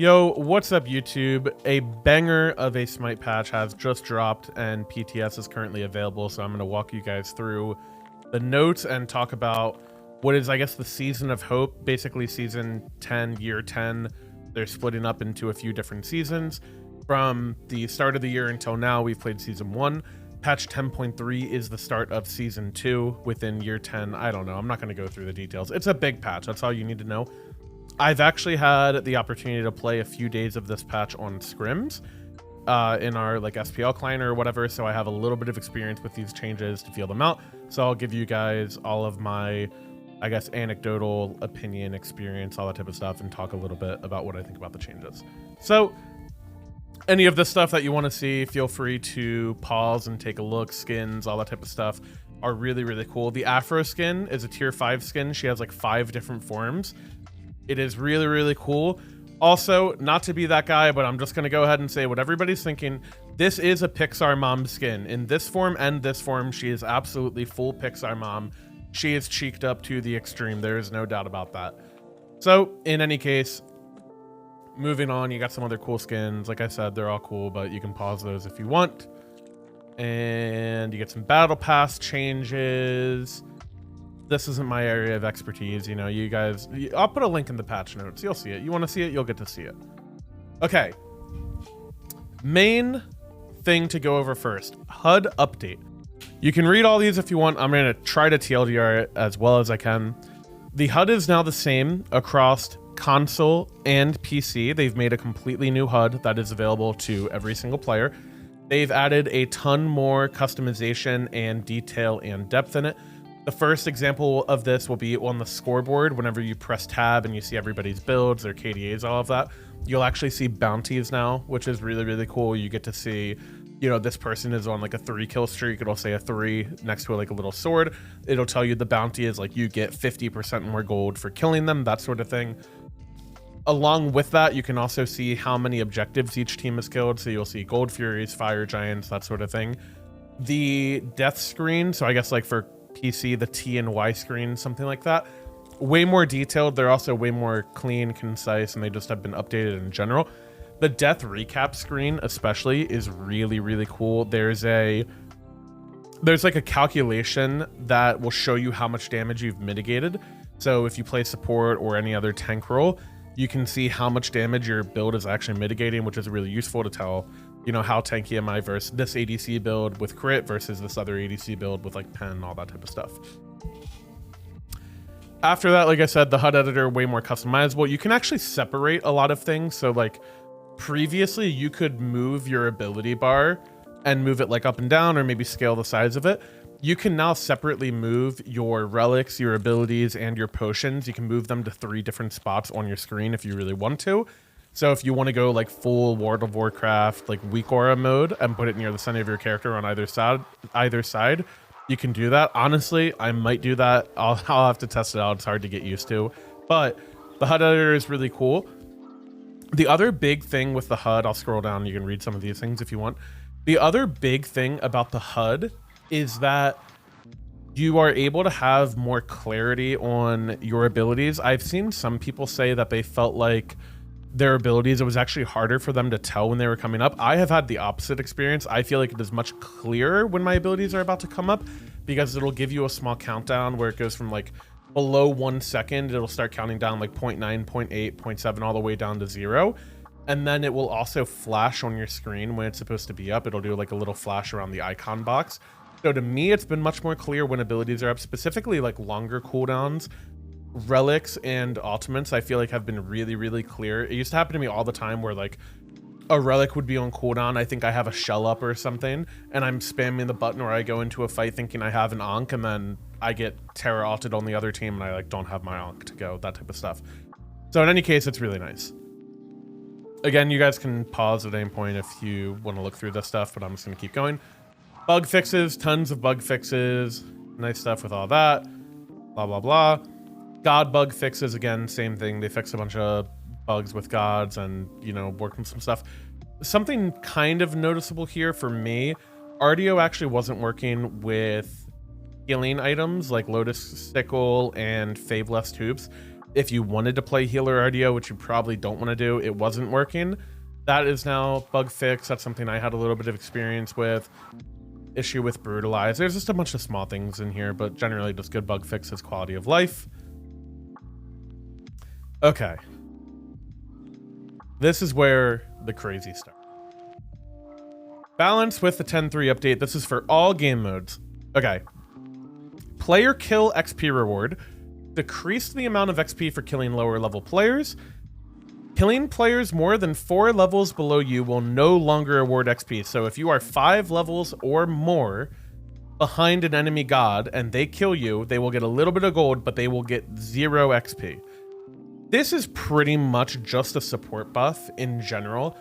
Yo, what's up YouTube? A banger of a Smite patch has just dropped and PTS is currently available, so I'm going to walk you guys through the notes and talk about what is, I guess, the Season of Hope, basically Season 10, Year 10. They're splitting up into a few different seasons. From the start of the year until now, we've played Season 1. Patch 10.3 is the start of Season 2 within Year 10. I don't know. I'm not going to go through the details. It's a big patch. That's all you need to know. I've actually had the opportunity to play a few days of this patch on scrims in our SPL client or whatever, so I have a little bit of experience with these changes to feel them out. So I'll give you guys all of my, I guess, anecdotal opinion, experience, all that type of stuff, and talk a little bit about what I think about the changes. So any of the stuff that you want to see, feel free to pause and take a look. Skins, all that type of stuff are really, really cool. The Afro skin is a tier 5 skin. She has like 5 different forms. It is really, really cool. Also, not to be that guy, but I'm just going to go ahead and say what everybody's thinking. This is a Pixar mom skin. In this form and this form, she is absolutely full Pixar mom. She is cheeked up to the extreme. There is no doubt about that. So, in any case, moving on, you got some other cool skins. Like I said, they're all cool, but you can pause those if you want. And you get some battle pass changes. This isn't my area of expertise, you know, you guys, I'll put a link in the patch notes. You'll see it. You want to see it, you'll get to see it. Okay. Main thing to go over first, HUD update. You can read all these if you want. I'm going to try to TLDR it as well as I can. The HUD is now the same across console and PC. They've made a completely new HUD that is available to every single player. They've added a ton more customization and detail and depth in it. The first example of this will be on the scoreboard. Whenever you press tab and you see everybody's builds, their KDAs, all of that, you'll actually see bounties now, which is really, really cool. You get to see, you know, this person is on like a 3 kill streak. It'll say a 3 next to like a little sword. It'll tell you the bounty is like you get 50% more gold for killing them, that sort of thing. Along with that, you can also see how many objectives each team has killed. So you'll see gold furies, fire giants, that sort of thing. The death screen, so I guess like for PC, the T and Y screen, something like that, way more detailed. They're also way more clean, concise, and they just have been updated in general. The death recap screen especially is really, really cool. There's like a calculation that will show you how much damage you've mitigated. So if you play support or any other tank role, you can see how much damage your build is actually mitigating, which is really useful to tell, you know, how tanky am I versus this ADC build with crit versus this other ADC build with like pen, all that type of stuff. After that, like I said, the HUD editor, way more customizable. You can actually separate a lot of things. So like previously you could move your ability bar and move it like up and down, or maybe scale the size of it. You can now separately move your relics, your abilities, and your potions. You can move them to 3 different spots on your screen if you really want to. So if you want to go like full World of Warcraft, like weak aura mode and put it near the center of your character on either side, you can do that. Honestly, I might do that. I'll have to test it out. It's hard to get used to, but the HUD editor is really cool. The other big thing with the HUD, I'll scroll down. You can read some of these things if you want. The other big thing about the HUD is that you are able to have more clarity on your abilities. I've seen some people say that they felt like their abilities, it was actually harder for them to tell when they were coming up. I have had the opposite experience. I feel like it is much clearer when my abilities are about to come up, because it'll give you a small countdown where it goes from like below 1 second, it'll start counting down like 0.9, 0.8, 0.7, all the way down to 0. And then it will also flash on your screen when it's supposed to be up. It'll do like a little flash around the icon box. So to me, it's been much more clear when abilities are up, specifically like longer cooldowns. Relics and ultimates, I feel like, have been really, really clear. It used to happen to me all the time where like a relic would be on cooldown. I think I have a shell up or something, and I'm spamming the button, or I go into a fight thinking I have an Ankh, and then I get terror alted on the other team and I like don't have my Ankh to go, that type of stuff. So in any case, it's really nice. Again, you guys can pause at any point if you want to look through this stuff, but I'm just going to keep going. Bug fixes, tons of bug fixes, nice stuff with all that, blah, blah, blah. God bug fixes, again, same thing. They fix a bunch of bugs with gods and, you know, work on some stuff. Something kind of noticeable here for me, RDO actually wasn't working with healing items like Lotus Sickle and Faveless Tubes. if you wanted to play healer RDO, which you probably don't want to do, it wasn't working. That is now bug fixed. That's something I had a little bit of experience with. Issue with brutalize. There's just a bunch of small things in here, but generally just good bug fixes, quality of life. Okay. This is where the crazy starts. Balance with the 10.3 update. This is for all game modes. Okay. Player kill XP reward. Decrease the amount of XP for killing lower level players. Killing players more than 4 levels below you will no longer award XP. So if you are 5 levels or more behind an enemy god and they kill you, they will get a little bit of gold, but they will get 0 XP. This is pretty much just a support buff in general.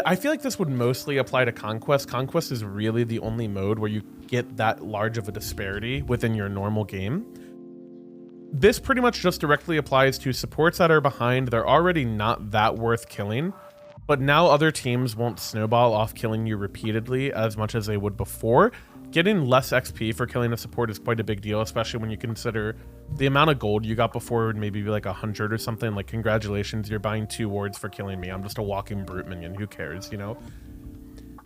I feel like this would mostly apply to Conquest. Conquest is really the only mode where you get that large of a disparity within your normal game. This pretty much just directly applies to supports that are behind. They're already not that worth killing, but now other teams won't snowball off killing you repeatedly as much as they would before. Getting less XP for killing a support is quite a big deal, especially when you consider the amount of gold you got before would maybe be like 100 or something. Like, congratulations, you're buying 2 wards for killing me. I'm just a walking brute minion. Who cares, you know?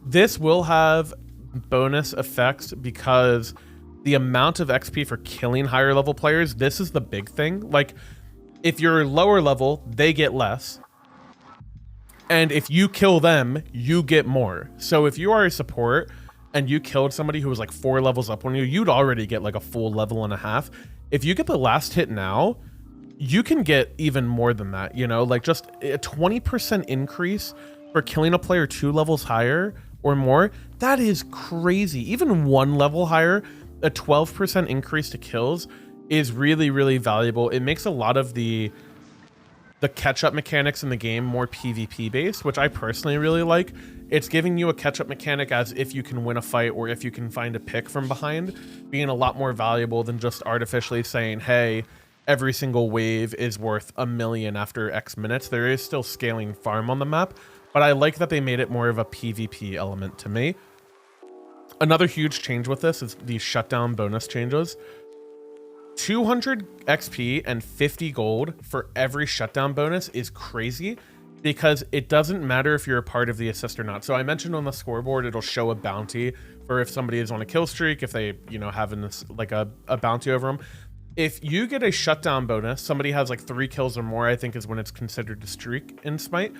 This will have bonus effects because the amount of XP for killing higher level players, this is the big thing. Like, if you're lower level, they get less. And if you kill them, you get more. So if you are a support and you killed somebody who was like 4 levels up on you, you'd already get like a full level and a half. If you get the last hit now, you can get even more than that, you know? Like, just a 20% increase for killing a player 2 levels higher or more, that is crazy. Even 1 level higher, a 12% increase to kills is really, really valuable. It makes a lot of the catch-up mechanics in the game more PvP based, which I personally really like. It's giving you a catch-up mechanic as if you can win a fight or if you can find a pick from behind, being a lot more valuable than just artificially saying, hey, every single wave is worth 1 million after X minutes. There is still scaling farm on the map, but I like that they made it more of a PvP element to me. Another huge change with this is the shutdown bonus changes. 200 XP and 50 gold for every shutdown bonus is crazy because it doesn't matter if you're a part of the assist or not. So I mentioned on the scoreboard, it'll show a bounty for if somebody is on a kill streak, if they, you know, have this, like a bounty over them. If you get a shutdown bonus, somebody has like 3 kills or more, I think is when it's considered a streak in Smite.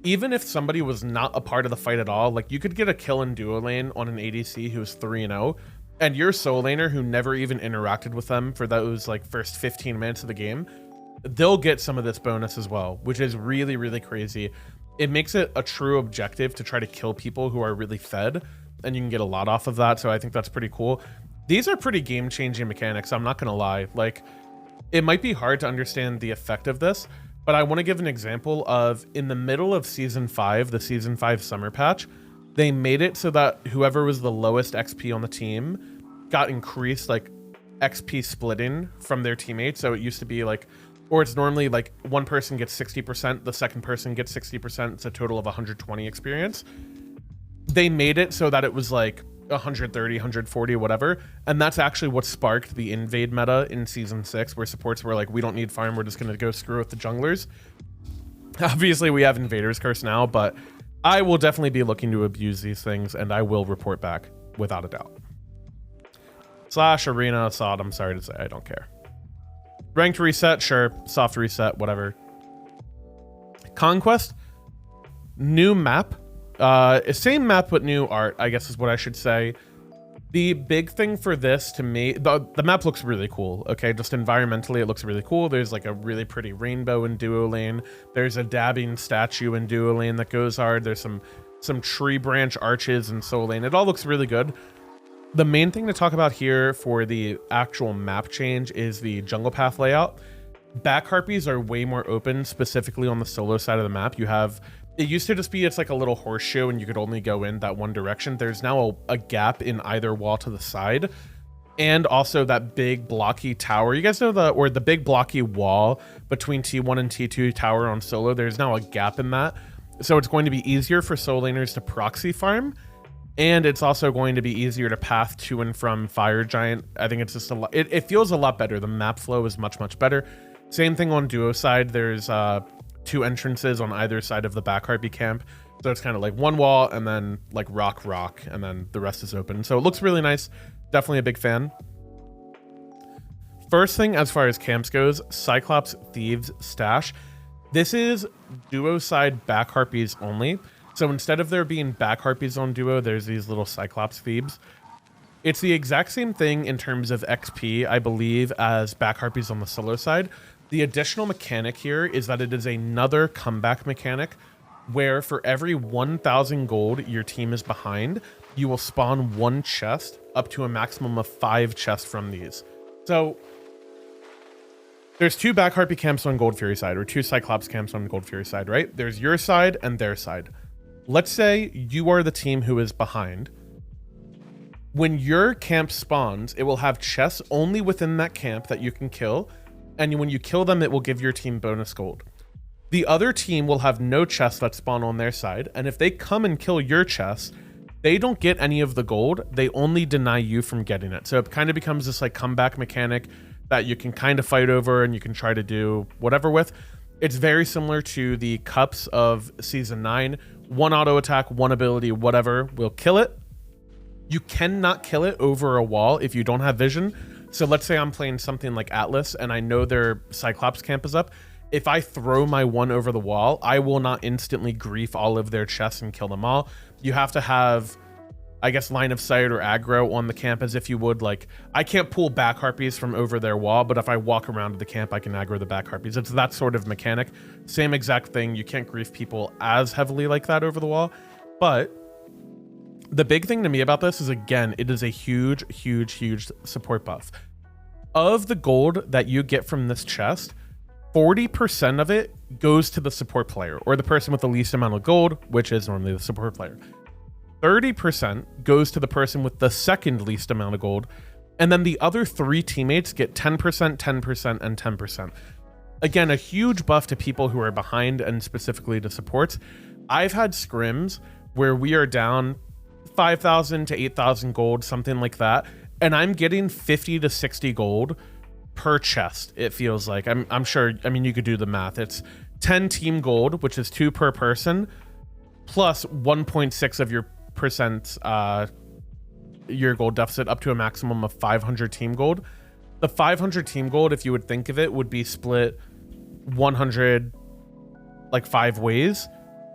Even if somebody was not a part of the fight at all, like you could get a kill in duo lane on an ADC who's 3-0, and your solo laner who never even interacted with them for those like first 15 minutes of the game, they'll get some of this bonus as well, which is really, really crazy. It makes it a true objective to try to kill people who are really fed, and you can get a lot off of that, so I think that's pretty cool. These are pretty game-changing mechanics, I'm not gonna lie. Like, it might be hard to understand the effect of this, but I want to give an example of in the middle of Season 5, the Season 5 summer patch, they made it so that whoever was the lowest XP on the team got increased like XP splitting from their teammates. So it used to be like, or it's normally like one person gets 60%, the second person gets 60%. It's a total of 120 experience. They made it so that it was like 130, 140, whatever. And that's actually what sparked the invade meta in Season 6, where supports were like, we don't need farm, we're just going to go screw with the junglers. Obviously, we have Invader's Curse now, but I will definitely be looking to abuse these things, and I will report back without a doubt. Slash arena sod, I'm sorry to say, I don't care. Ranked reset, sure. Soft reset, whatever. Conquest, new map. Same map, but new art, I guess is what I should say. The big thing for this to me, the map looks really cool, okay? Just environmentally, it looks really cool. There's like a really pretty rainbow in duo lane. There's a dabbing statue in duo lane that goes hard. There's some tree branch arches in solo lane. It all looks really good. The main thing to talk about here for the actual map change is the jungle path layout. Back harpies are way more open, specifically on the solo side of the map. You have, it used to just be, it's like a little horseshoe and you could only go in that one direction. There's now a gap in either wall to the side, and also that big blocky tower. You guys know the big blocky wall between T1 and T2 tower on solo. There's now a gap in that. So it's going to be easier for solo laners to proxy farm. And it's also going to be easier to path to and from Fire Giant. I think it's just a lot, it feels a lot better. The map flow is much, much better. Same thing on duo side. There's 2 entrances on either side of the back harpy camp. So it's kind of like one wall and then like rock, and then the rest is open. So it looks really nice. Definitely a big fan. First thing as far as camps goes, Cyclops Thieves Stash. This is duo side back harpies only. So instead of there being back harpies on duo, there's these little Cyclops Thieves. It's the exact same thing in terms of XP, I believe, as back harpies on the solo side. The additional mechanic here is that it is another comeback mechanic where for every 1,000 gold your team is behind, you will spawn 1 chest up to a maximum of 5 chests from these. So there's 2 back harpy camps on Gold Fury side, or 2 Cyclops camps on Gold Fury side, right? There's your side and their side. Let's say you are the team who is behind. When your camp spawns, it will have chests only within that camp that you can kill. And when you kill them, it will give your team bonus gold. The other team will have no chests that spawn on their side. And if they come and kill your chests, they don't get any of the gold. They only deny you from getting it. So it kind of becomes this like comeback mechanic that you can kind of fight over and you can try to do whatever with. It's very similar to the cups of season 9. 1 auto attack, 1 ability, whatever will kill it. You cannot kill it over a wall if you don't have vision. So let's say I'm playing something like Atlas and I know their Cyclops camp is up. If I throw my 1 over the wall, I will not instantly grief all of their chests and kill them all. You have to have, I guess, line of sight or aggro on the camp as if you would, like, I can't pull back harpies from over their wall, but if I walk around to the camp, I can aggro the back harpies. It's that sort of mechanic. Same exact thing. You can't grief people as heavily like that over the wall. But the big thing to me about this is, again, it is a huge, huge, huge support buff. Of the gold that you get from this chest, 40% of it goes to the support player, or the person with the least amount of gold, which is normally the support player. 30% goes to the person with the second least amount of gold, and then the other 3 teammates get 10%, 10%, and 10%. Again, a huge buff to people who are behind and specifically to supports. I've had scrims where we are down 5,000 to 8,000 gold, something like that, and I'm getting 50 to 60 gold per chest, it feels like. I'm sure, I mean, you could do the math. It's 10 team gold, which is 2 per person, plus 1.6 of your percent your gold deficit, up to a maximum of 500 team gold. The 500 team gold, if you would think of it, would be split 100 like 5 ways.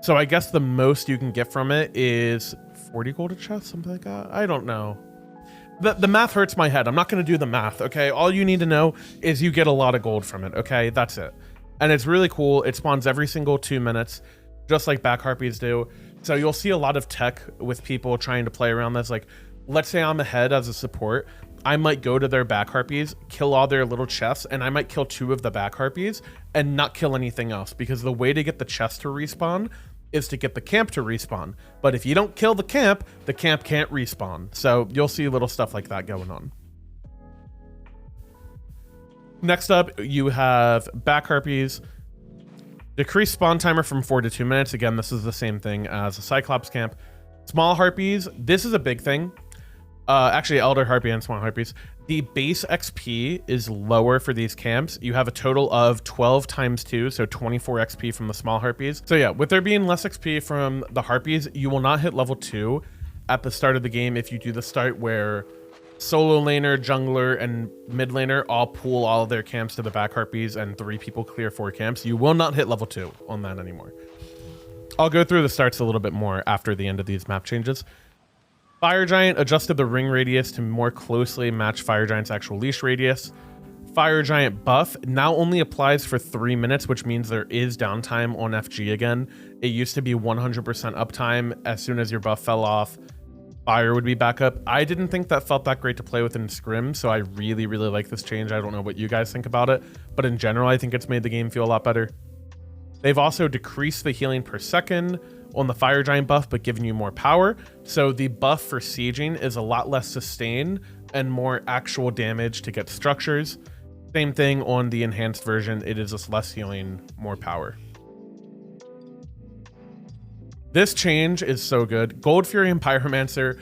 So I guess the most you can get from it is 40 gold a chest, something like that. I don't know. The math hurts my head. I'm not going to do the math, okay? All you need to know is you get a lot of gold from it, okay? That's it. And it's really cool. It spawns every single 2 minutes, just like back harpies do. So you'll see a lot of tech with people trying to play around this. Like, let's say I'm ahead as a support. I might go to their back harpies, kill all their little chests, and I might kill 2 of the back harpies and not kill anything else, because the way to get the chest to respawn is to get the camp to respawn. But if you don't kill the camp can't respawn. So you'll see little stuff like that going on. Next up, you have back harpies. Decrease spawn timer from 4 to 2 minutes. Again, this is the same thing as a Cyclops camp. Small harpies, this is a big thing. Actually, Elder Harpy and Small Harpies. The base XP is lower for these camps. You have a total of 12 times 2, so 24 XP from the Small Harpies. So yeah, with there being less XP from the Harpies, you will not hit level 2 at the start of the game if you do the start where solo laner, jungler, and mid laner all pool all of their camps to the back harpies and 3 people clear 4 camps. You will not hit level 2 on that anymore. I'll go through the starts a little bit more after the end of these map changes. Fire Giant adjusted the ring radius to more closely match Fire Giant's actual leash radius. Fire Giant buff now only applies for 3 minutes, which means there is downtime on FG again. It used to be 100% uptime. As soon as your buff fell off, fire would be back up. I didn't think that felt that great to play with in Scrim, so I really, really like this change. I don't know what you guys think about it, but in general, I think it's made the game feel a lot better. They've also decreased the healing per second on the Fire Giant buff, but giving you more power. So the buff for sieging is a lot less sustain and more actual damage to get structures. Same thing on the enhanced version. It is just less healing, more power. This change is so good. Gold Fury and Pyromancer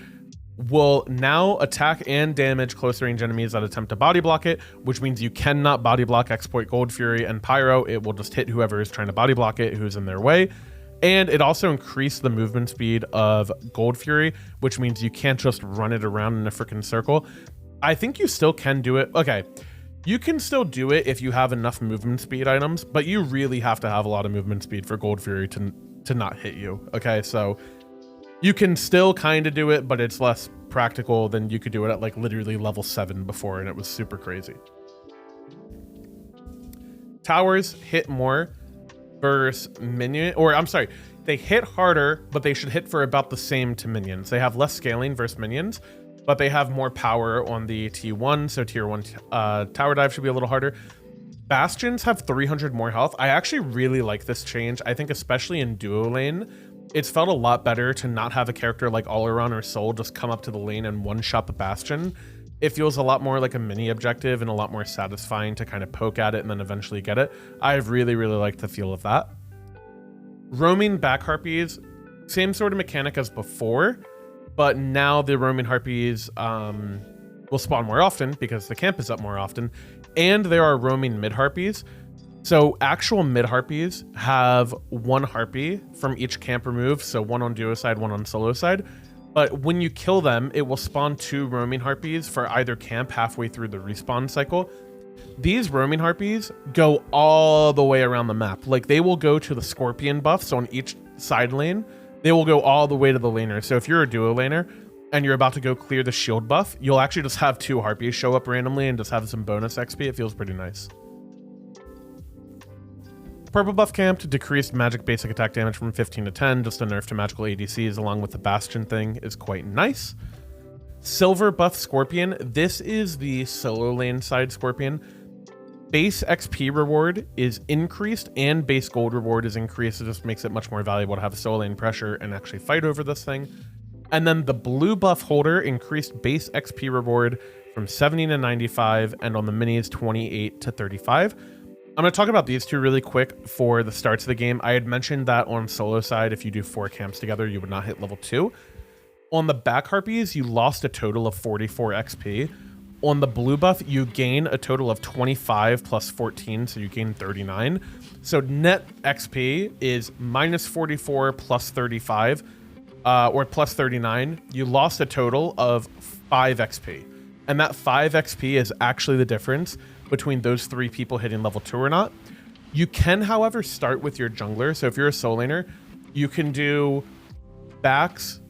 will now attack and damage close range enemies that attempt to body block it, which means you cannot body block Exploit Gold Fury and Pyro. It will just hit whoever is trying to body block it, who's in their way. And it also increased the movement speed of Gold Fury, which means you can't just run it around in a freaking circle. I think you still can do it. Okay, you can still do it if you have enough movement speed items, but you really have to have a lot of movement speed for Gold Fury to not hit you. Okay, so you can still kind of do it, but it's less practical than you could do it at like literally level 7 before, and it was super crazy. Towers hit more versus minion, or I'm sorry, they hit harder, but they should hit for about the same to minions. They have less scaling versus minions, but they have more power on the T1, so tier 1 tower dive should be a little harder. Bastions have 300 more health. I actually really like this change. I think especially in duo lane, it's felt a lot better to not have a character like Alaron or Soul just come up to the lane and one-shot the Bastion. It feels a lot more like a mini objective and a lot more satisfying to kind of poke at it and then eventually get it. I've really, really liked the feel of that. Roaming back harpies, same sort of mechanic as before, but now the roaming harpies will spawn more often because the camp is up more often, and there are roaming mid harpies. So actual mid harpies have 1 harpy from each camp removed, so 1 on duo side, 1 on solo side. But when you kill them, it will spawn 2 roaming harpies for either camp halfway through the respawn cycle. These roaming harpies go all the way around the map. Like they will go to the scorpion buff, so on each side lane, they will go all the way to the laner. So if you're a duo laner and you're about to go clear the shield buff, you'll actually just have 2 harpies show up randomly and just have some bonus XP. It feels pretty nice. Purple buff camped decreased magic basic attack damage from 15 to 10, just a nerf to magical ADCs along with the Bastion thing is quite nice. Silver buff Scorpion, this is the solo lane side Scorpion. Base XP reward is increased and base gold reward is increased. It just makes it much more valuable to have a solo lane pressure and actually fight over this thing. And then the blue buff holder increased base XP reward from 70 to 95 and on the minis 28 to 35. I'm going to talk about these two really quick for the starts of the game. I had mentioned that on solo side, if you do 4 camps together, you would not hit level 2. On the back harpies, you lost a total of 44 XP. On the blue buff, you gain a total of 25 plus 14, so you gain 39. So net XP is minus 44 plus 35, or plus 39. You lost a total of 5 XP. And that 5 XP is actually the difference between those 3 people hitting level 2 or not. You can, however, start with your jungler. So if you're a soul laner, you can do backs,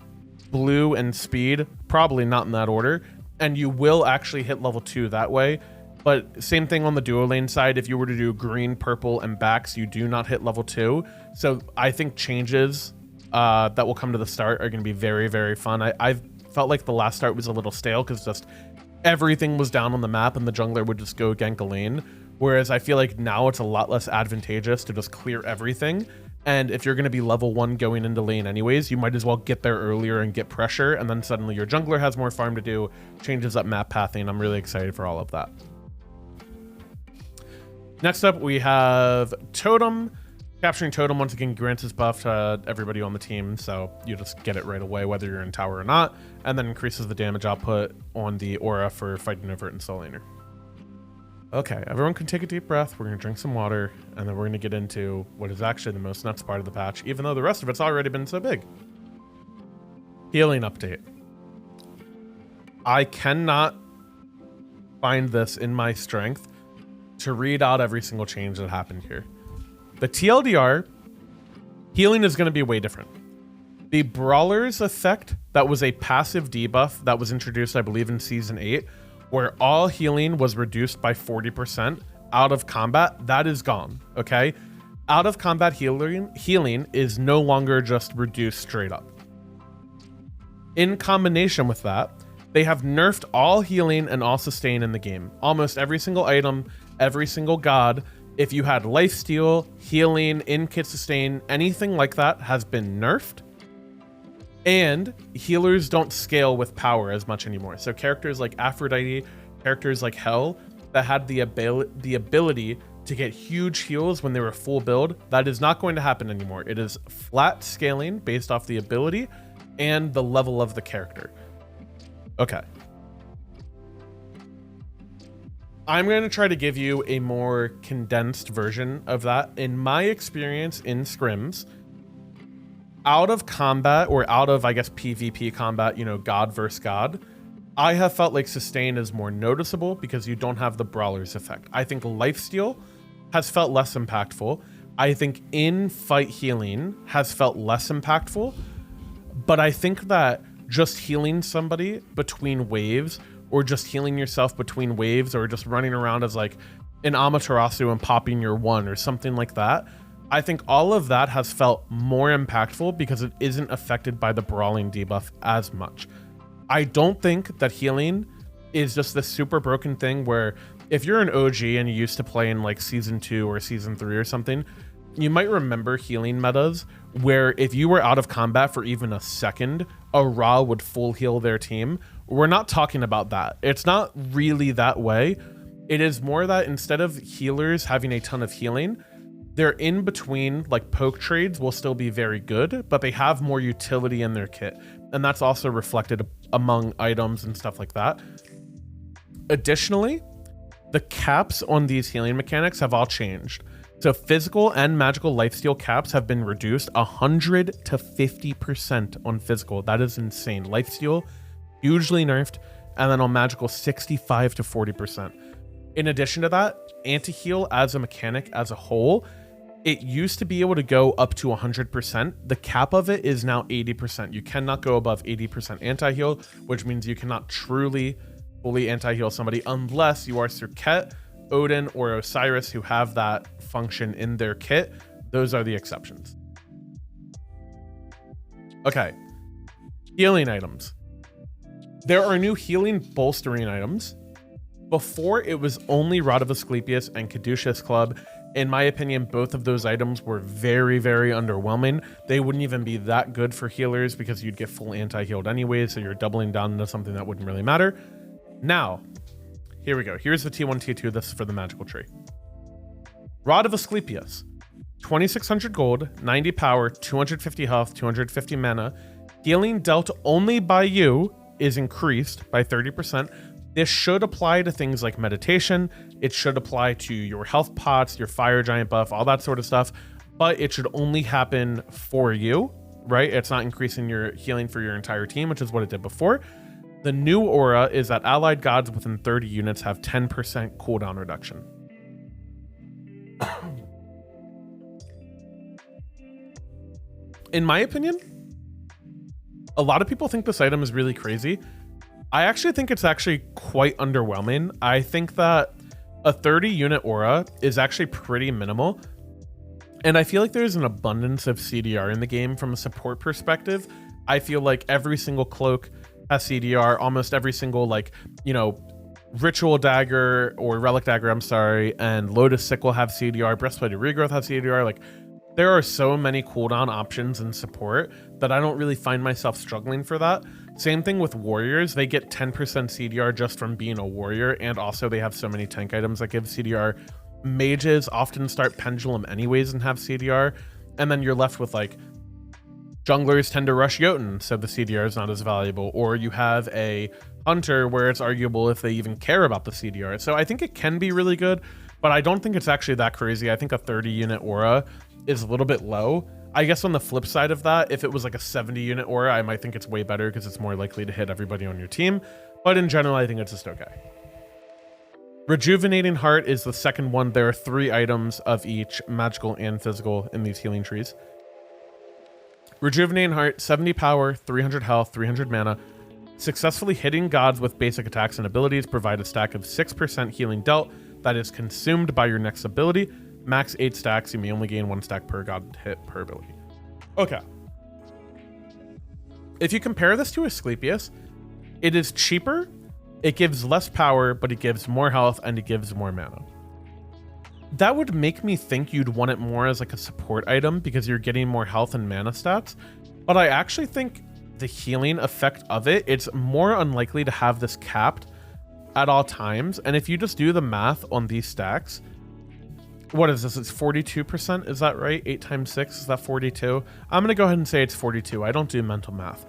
blue, and speed, probably not in that order, and you will actually hit level 2 that way. But same thing on the duo lane side. If you were to do green, purple, and backs, you do not hit level 2. So I think changes that will come to the start are going to be very, very fun. I've felt like the last start was a little stale because just everything was down on the map and the jungler would just go gank a lane. Whereas I feel like now it's a lot less advantageous to just clear everything. And if you're going to be level 1 going into lane anyways, you might as well get there earlier and get pressure. And then suddenly your jungler has more farm to do, changes up map pathing. I'm really excited for all of that. Next up, we have Totem. Capturing Totem once again grants his buff to everybody on the team, so you just get it right away whether you're in tower or not, and then increases the damage output on the aura for fighting over it in soul laner. Okay, everyone can take a deep breath. We're going to drink some water, and then we're going to get into what is actually the most nuts part of the patch, even though the rest of it's already been so big. Healing update. I cannot find this in my strength to read out every single change that happened here. The TLDR, healing is going to be way different. The Brawler's effect, that was a passive debuff that was introduced, I believe, in Season 8, where all healing was reduced by 40% out of combat, that is gone, okay? Out of combat healing is no longer just reduced straight up. In combination with that, they have nerfed all healing and all sustain in the game. Almost every single item, every single god, if you had lifesteal, healing, in-kit sustain, anything like that has been nerfed. And healers don't scale with power as much anymore. So characters like Aphrodite, characters like Hell, that had the ability to get huge heals when they were full build, that is not going to happen anymore. It is flat scaling based off the ability and the level of the character. Okay. I'm going to try to give you a more condensed version of that. In my experience in scrims, out of combat, or out of, I guess, PvP combat, you know, God versus God, I have felt like sustain is more noticeable because you don't have the brawlers effect. I think lifesteal has felt less impactful. I think in-fight healing has felt less impactful, but I think that just healing somebody between waves, or just healing yourself between waves, or just running around as like an Amaterasu and popping your one or something like that, I think all of that has felt more impactful because it isn't affected by the brawling debuff as much. I don't think that healing is just this super broken thing where if you're an OG and you used to play in like season 2 or season 3 or something, you might remember healing metas where if you were out of combat for even a second, a Ra would full heal their team. We're not talking about that. It's not really that way. It is more that instead of healers having a ton of healing, they're in between, like poke trades will still be very good, but they have more utility in their kit. And that's also reflected among items and stuff like that. Additionally, the caps on these healing mechanics have all changed. So physical and magical lifesteal caps have been reduced 100 to 50% on physical. That is insane. Lifesteal, hugely nerfed, and then on magical, 65 to 40%. In addition to that, anti-heal as a mechanic as a whole, it used to be able to go up to 100%. The cap of it is now 80%. You cannot go above 80% anti-heal, which means you cannot truly fully anti-heal somebody unless you are Serket, Odin, or Osiris, who have that function in their kit. Those are the exceptions. Okay, healing items. There are new healing bolstering items. Before, it was only Rod of Asclepius and Caduceus Club. In my opinion, both of those items were very, very underwhelming. They wouldn't even be that good for healers because you'd get full anti-healed anyway, so you're doubling down into something that wouldn't really matter. Now, here we go. Here's the T1, T2. This is for the magical tree. Rod of Asclepius. 2,600 gold, 90 power, 250 health, 250 mana. Healing dealt only by you is increased by 30%. This should apply to things like meditation. It should apply to your health pots, your fire giant buff, all that sort of stuff. But it should only happen for you, right? It's not increasing your healing for your entire team, which is what it did before. The new aura is that allied gods within 30 units have 10% cooldown reduction. In my opinion, a lot of people think this item is really crazy. I actually think it's actually quite underwhelming. I think that a 30 unit aura is actually pretty minimal. And I feel like there's an abundance of CDR in the game from a support perspective. I feel like every single cloak has CDR, almost every single, like, you know, ritual dagger or relic dagger, I'm sorry, and Lotus Sickle have CDR, breastplate of regrowth have CDR. Like, there are so many cooldown options in support that I don't really find myself struggling for that. Same thing with warriors. They get 10% CDR just from being a warrior, and also they have so many tank items that give CDR. Mages often start pendulum anyways and have CDR, and then you're left with, like, junglers tend to rush Jotun, so the CDR is not as valuable, or you have a hunter where it's arguable if they even care about the CDR. So I think it can be really good, but I don't think it's actually that crazy. I think a 30 unit aura is a little bit low. I guess on the flip side of that, if it was like a 70 unit aura, I might think it's way better because it's more likely to hit everybody on your team. But in general, I think it's just okay. Rejuvenating Heart is the second one. There are 3 items of each, magical and physical, in these healing trees. Rejuvenating Heart, 70 power, 300 health, 300 mana. Successfully hitting gods with basic attacks and abilities provide a stack of 6% healing dealt that is consumed by your next ability. Max 8 stacks. You may only gain 1 stack per god hit per ability. Okay. If you compare this to Asclepius, it is cheaper, it gives less power, but it gives more health and it gives more mana. That would make me think you'd want it more as like a support item because you're getting more health and mana stats. But I actually think the healing effect of it, it's more unlikely to have this capped at all times. And if you just do the math on these stacks, what is this? It's 42%. Is that right? 8 times 6, is that 42? I'm going to go ahead and say it's 42. I don't do mental math.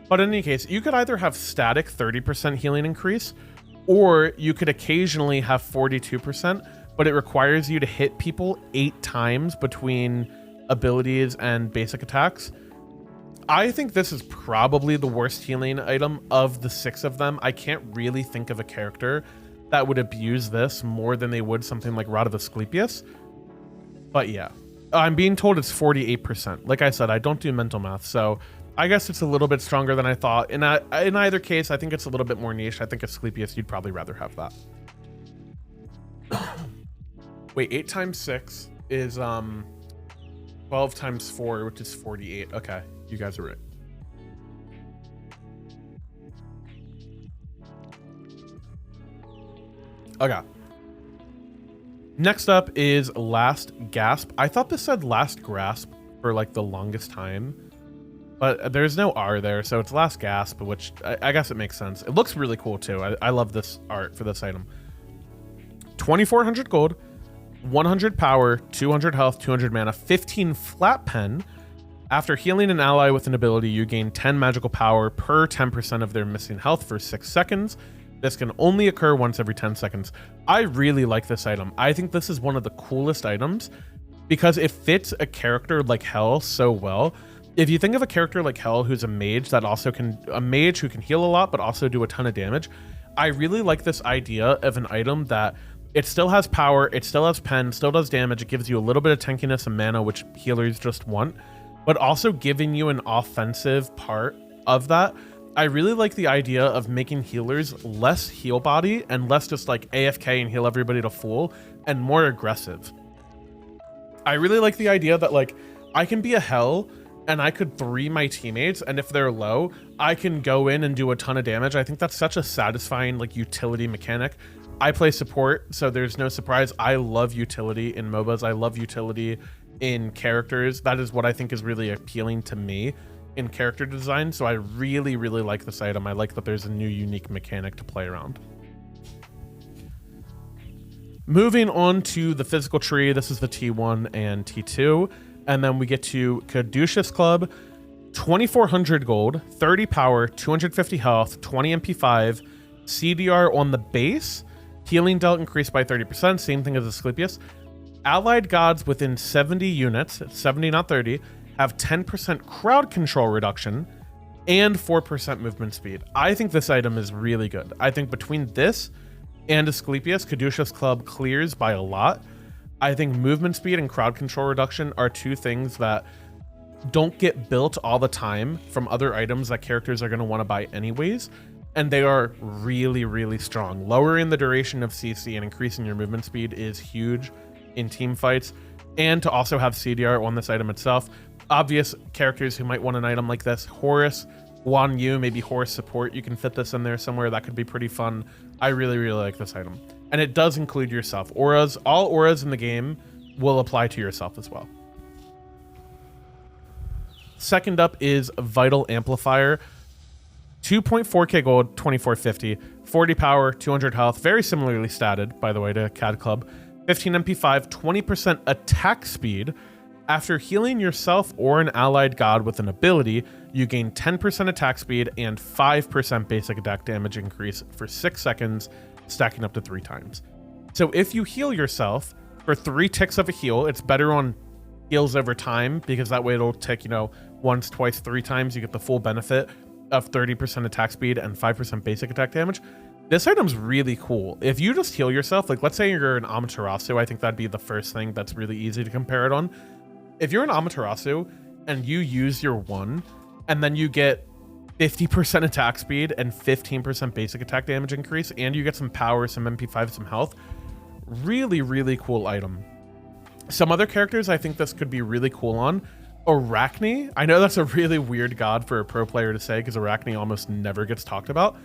But in any case, you could either have static 30% healing increase, or you could occasionally have 42%, but it requires you to hit people 8 times between abilities and basic attacks. I think this is probably the worst healing item of the 6 of them. I can't really think of a character that would abuse this more than they would something like Rod of Asclepius. But yeah, I'm being told it's 48%. Like I said, I don't do mental math, so I guess it's a little bit stronger than I thought. In either case, I think it's a little bit more niche. I think Asclepius, you'd probably rather have that. Wait, 8 times 6 is 12 times 4, which is 48. Okay, you guys are right. Okay. Next up is Last Gasp. I thought this said Last Grasp for like the longest time, but there's no R there, so it's Last Gasp, which I guess it makes sense. It looks really cool too. I love this art for this item. 2,400 gold, 100 power, 200 health, 200 mana, 15 flat pen. After healing an ally with an ability, you gain 10 magical power per 10% of their missing health for 6 seconds. This can only occur once every 10 seconds. I really like this item. I think this is one of the coolest items because it fits a character like Hell so well. If you think of a character like Hell who's a mage that also a mage who can heal a lot but also do a ton of damage, I really like this idea of an item that it still has power, it still has pen, still does damage, it gives you a little bit of tankiness and mana, which healers just want, but also giving you an offensive part of that. I really like the idea of making healers less heal body and less just like AFK and heal everybody to full and more aggressive. I really like the idea that like I can be a Hell and I could 3 my teammates, and if they're low, I can go in and do a ton of damage. I think that's such a satisfying like utility mechanic. I play support, so there's no surprise. I love utility in MOBAs. I love utility in characters. That is what I think is really appealing to me in character design. So I really, really like this item. I like that there's a new unique mechanic to play around. Moving on to the physical tree. This is the T1 and T2. And then we get to Caduceus Club. 2,400 gold, 30 power, 250 health, 20 MP5, CDR on the base. Healing dealt increased by 30%, same thing as Asclepius. Allied gods within 70 units, 70 not 30, have 10% crowd control reduction and 4% movement speed. I think this item is really good. I think between this and Asclepius, Caduceus Club clears by a lot. I think movement speed and crowd control reduction are 2 things that don't get built all the time from other items that characters are going to want to buy anyways. And they are really, really strong. Lowering the duration of CC and increasing your movement speed is huge in team fights. And to also have CDR on this item itself. Obvious characters who might want an item like this. Horus, Guan Yu, maybe Horus support. You can fit this in there somewhere. That could be pretty fun. I really, really like this item. And it does include yourself. Auras, all auras in the game will apply to yourself as well. Second up is Vital Amplifier. 2.4k gold, 2450, 40 power, 200 health, very similarly statted, by the way, to CAD Club. 15 MP5, 20% attack speed. After healing yourself or an allied god with an ability, you gain 10% attack speed and 5% basic attack damage increase for 6 seconds, stacking up to 3 times. So if you heal yourself for 3 ticks of a heal, it's better on heals over time because that way it'll tick, once, twice, 3 times. You get the full benefit of 30% attack speed and 5% basic attack damage. This item's really cool. If you just heal yourself, like let's say you're an Amaterasu, I think that'd be the first thing that's really easy to compare it on. If you're an Amaterasu and you use your 1 and then you get 50% attack speed and 15% basic attack damage increase, and you get some power, some MP5, some health, really, really cool item. Some other characters I think this could be really cool on. Arachne, I know that's a really weird god for a pro player to say because Arachne almost never gets talked about.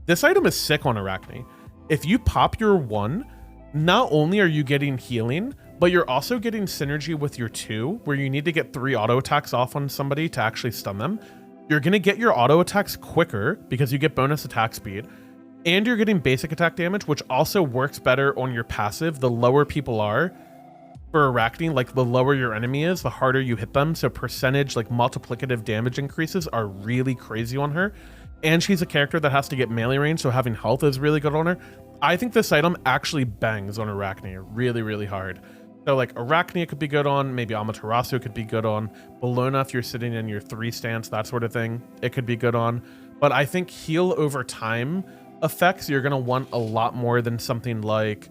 This item is sick on Arachne. If you pop your 1, not only are you getting healing, but you're also getting synergy with your 2, where you need to get 3 auto attacks off on somebody to actually stun them. You're going to get your auto attacks quicker because you get bonus attack speed, and you're getting basic attack damage, which also works better on your passive. The lower people are, for Arachne, like the lower your enemy is, the harder you hit them. So percentage, like multiplicative damage increases are really crazy on her. And she's a character that has to get melee range, so having health is really good on her. I think this item actually bangs on Arachne really, really hard. So like Arachne could be good on, maybe Amaterasu could be good on, Bellona if you're sitting in your 3 stance, that sort of thing, it could be good on. But I think heal over time effects you're gonna want a lot more than something like,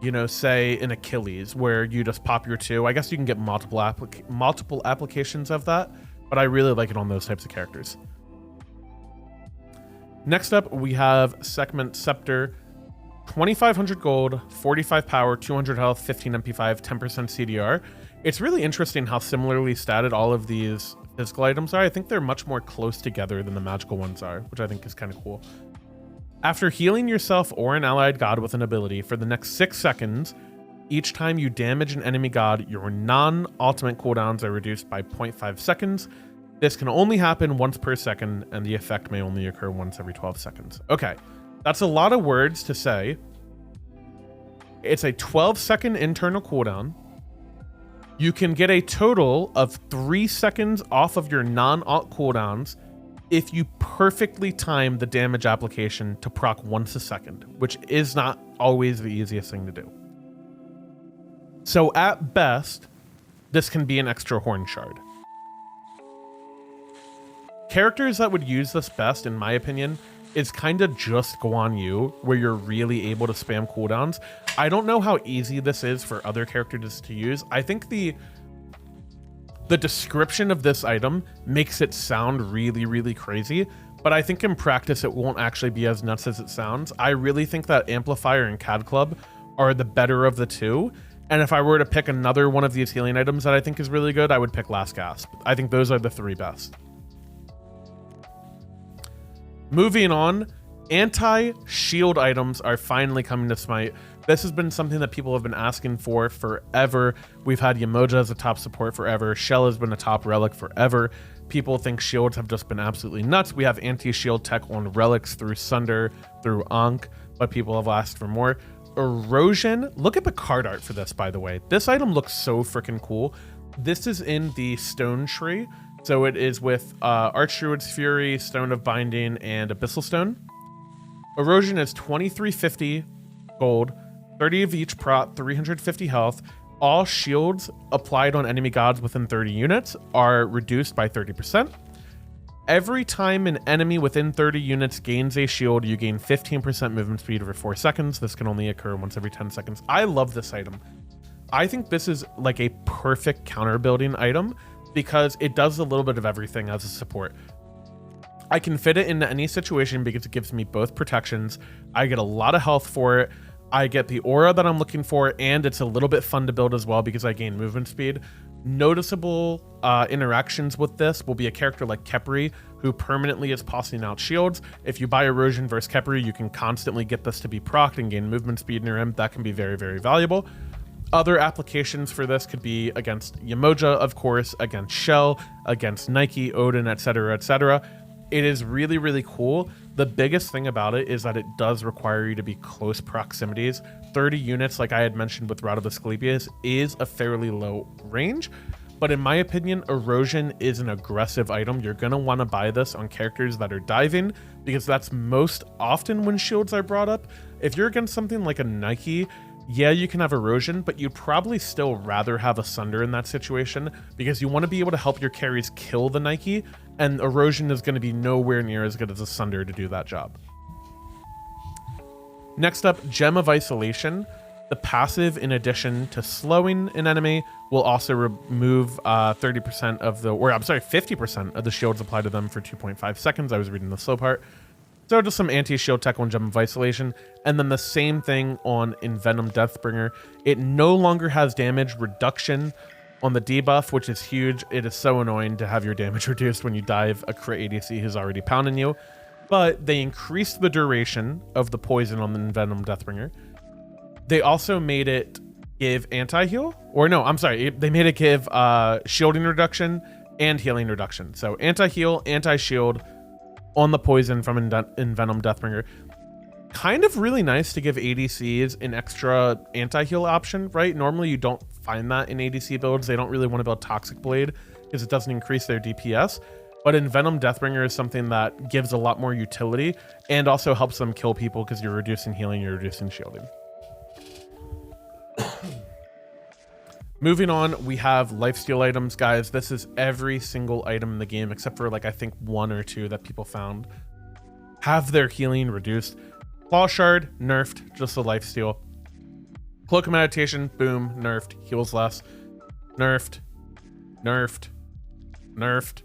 you know, say in Achilles, where you just pop your 2. I guess you can get multiple applications of that, but I really like it on those types of characters. Next up, we have Segment Scepter, 2,500 gold, 45 power, 200 health, 15 MP5, 10% CDR. It's really interesting how similarly statted all of these physical items are. I think they're much more close together than the magical ones are, which I think is kind of cool. After healing yourself or an allied god with an ability for the next 6 seconds, each time you damage an enemy god, your non-ultimate cooldowns are reduced by 0.5 seconds. This can only happen once per second, and the effect may only occur once every 12 seconds. Okay, that's a lot of words to say. It's a 12-second internal cooldown. You can get a total of 3 seconds off of your non-alt cooldowns if you perfectly time the damage application to proc once a second, which is not always the easiest thing to do. So at best, this can be an extra horn shard. Characters that would use this best, in my opinion, is kind of just Guan Yu, where you're really able to spam cooldowns. I don't know how easy this is for other characters to use. I think the description of this item makes it sound really, really crazy, but I think in practice it won't actually be as nuts as it sounds. I really think that Amplifier and Cad Club are the better of the two, and if I were to pick another one of these healing items that I think is really good, I would pick Last Gasp. I think those are the 3 best. Moving on, anti-shield items are finally coming to Smite. This has been something that people have been asking for forever. We've had Yamoja as a top support forever. Shell has been a top relic forever. People think shields have just been absolutely nuts. We have anti-shield tech on relics through Sunder, through Ankh, but people have asked for more. Erosion, look at the card art for this, by the way. This item looks so freaking cool. This is in the Stone Tree. So it is with Archdruid's Fury, Stone of Binding, and Abyssal Stone. Erosion is 2350 gold, 30 of each prot, 350 health. All shields applied on enemy gods within 30 units are reduced by 30%. Every time an enemy within 30 units gains a shield, you gain 15% movement speed over 4 seconds. This can only occur once every 10 seconds. I love this item. I think this is like a perfect counter building item, because it does a little bit of everything as a support. I can fit it into any situation because it gives me both protections. I get a lot of health for it. I get the aura that I'm looking for, and it's a little bit fun to build as well because I gain movement speed. Noticeable interactions with this will be a character like Khepri, who permanently is tossing out shields. If you buy Erosion versus Khepri, you can constantly get this to be procced and gain movement speed near him. That can be very, very valuable. Other applications for this could be against Yamoja, of course, against Shell, against Nike, Odin, etc., etc. It is really, really cool. The biggest thing about it is that it does require you to be close proximities. 30 units, like I had mentioned with Rod of Asclepius, is a fairly low range. But in my opinion, Erosion is an aggressive item. You're going to want to buy this on characters that are diving, because that's most often when shields are brought up. If you're against something like a Nike, yeah, you can have Erosion, but you'd probably still rather have a Sunder in that situation, because you want to be able to help your carries kill the Nike, and Erosion is going to be nowhere near as good as a Sunder to do that job. Next up, Gem of Isolation. The passive, in addition to slowing an enemy, will also remove 30% of the, or I'm sorry, 50% of the shields applied to them for 2.5 seconds. I was reading the slow part. So just some anti-shield tech on Gem of Isolation, and then the same thing on Envenom Deathbringer. It no longer has damage reduction on the debuff, which is huge. It is so annoying to have your damage reduced when you dive a crit ADC who's already pounding you. But they increased the duration of the poison on the Envenom Deathbringer. They also made it give anti-heal, or no, I'm sorry, they made it give shielding reduction and healing reduction. So anti-heal, anti-shield on the poison from Envenom Deathbringer. kind of really nice to give ADCs an extra anti-heal option, right? Normally you don't find that in ADC builds. They don't really want to build Toxic Blade because it doesn't increase their DPS. But in Venom, Deathbringer is something that gives a lot more utility and also helps them kill people because you're reducing healing, you're reducing shielding. Moving on, we have lifesteal items, guys. This is every single item in the game except for like I think 1 or 2 that people found have their healing reduced. Claw Shard, nerfed, just the lifesteal. Cloak of Meditation, boom, nerfed, heals less. Nerfed, nerfed, nerfed.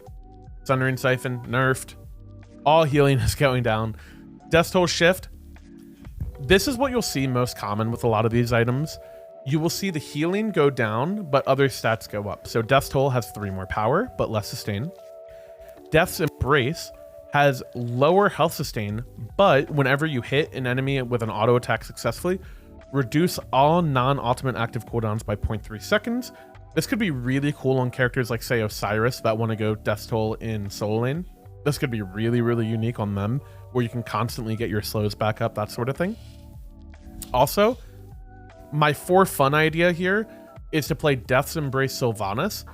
Sundering Siphon, nerfed. All healing is going down. Death Toll Shift. This is what you'll see most common with a lot of these items. You will see the healing go down, but other stats go up. So Death Toll has 3 more power, but less sustain. Death's Embrace has lower health sustain, but whenever you hit an enemy with an auto attack successfully, reduce all non-ultimate active cooldowns by 0.3 seconds. This could be really cool on characters like, say, Osiris that want to go Death Toll in solo lane. This could be really, really unique on them, where you can constantly get your slows back up, that sort of thing. Also, my for fun idea here is to play Death's Embrace Sylvanas,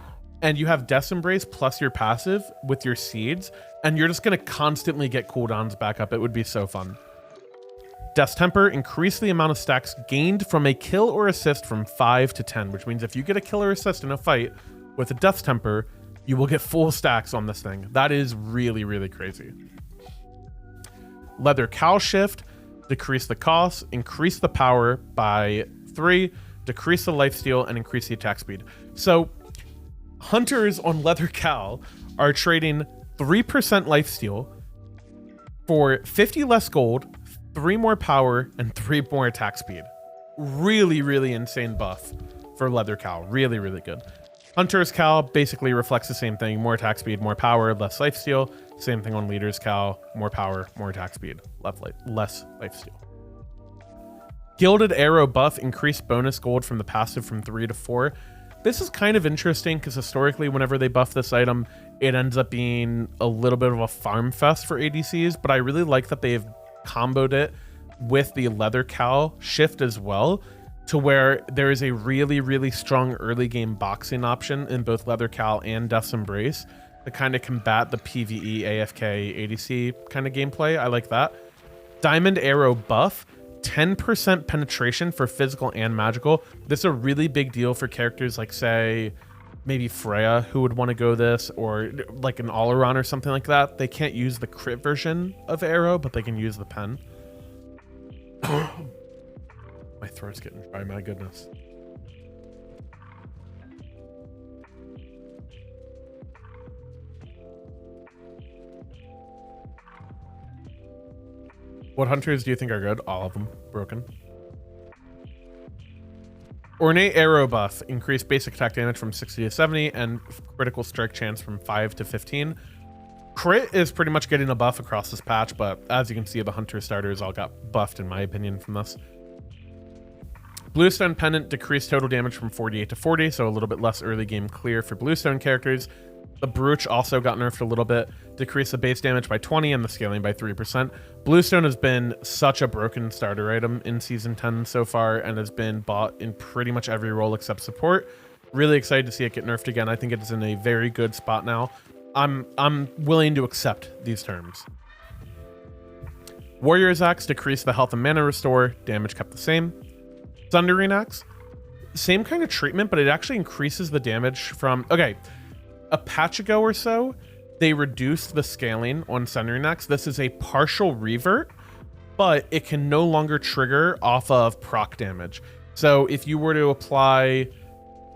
and you have Death's Embrace plus your passive with your seeds, and you're just going to constantly get cooldowns back up. It would be so fun. Death's Temper, increase the amount of stacks gained from a kill or assist from 5 to 10, which means if you get a kill or assist in a fight with a Death's Temper, you will get full stacks on this thing. That is really, really crazy. Leather Cowl Shift, decrease the cost, increase the power by 3, decrease the lifesteal, and increase the attack speed. So hunters on Leather Cowl are trading 3% lifesteal for 50 less gold, 3 more power, and 3 more attack speed. Really, really insane buff for Leather Cowl. Really, really good. Hunter's Cowl basically reflects the same thing. More attack speed, more power, less lifesteal. Same thing on Leader's Cowl. More power, more attack speed, less lifesteal. Gilded Arrow buff, increased bonus gold from the passive from 3 to 4. This is kind of interesting because historically whenever they buff this item, it ends up being a little bit of a farm fest for ADCs, but I really like that they've comboed it with the Leather Cowl shift as well, to where there is a really, really strong early game boxing option in both Leather Cowl and Death's Embrace to kind of combat the PvE, AFK, ADC kind of gameplay. I like that. Diamond Arrow buff, 10% penetration for physical and magical. This is a really big deal for characters like, say, maybe Freya, who would want to go this, or like an Alaron or something like that. They can't use the crit version of Arrow, but they can use the pen. My throat's getting dry, my goodness. What hunters do you think are good? All of them. Broken. Ornate Arrow buff, increased basic attack damage from 60 to 70 and critical strike chance from 5 to 15. Crit is pretty much getting a buff across this patch, but as you can see, the hunter starters all got buffed in my opinion from this. Bluestone Pendant, decreased total damage from 48 to 40, so a little bit less early game clear for Bluestone characters. The Brooch also got nerfed a little bit, decreased the base damage by 20 and the scaling by 3%. Bluestone has been such a broken starter item in Season 10 so far and has been bought in pretty much every role except support. Really excited to see it get nerfed again. I think it is in a very good spot now. I'm willing to accept these terms. Warrior's Axe, decreased the health and mana restore, damage kept the same. Sundering Axe, same kind of treatment, but it actually increases the damage from... Okay, a patch ago or so, they reduced the scaling on Sundering Axe. This is a partial revert, but it can no longer trigger off of proc damage. So if you were to apply,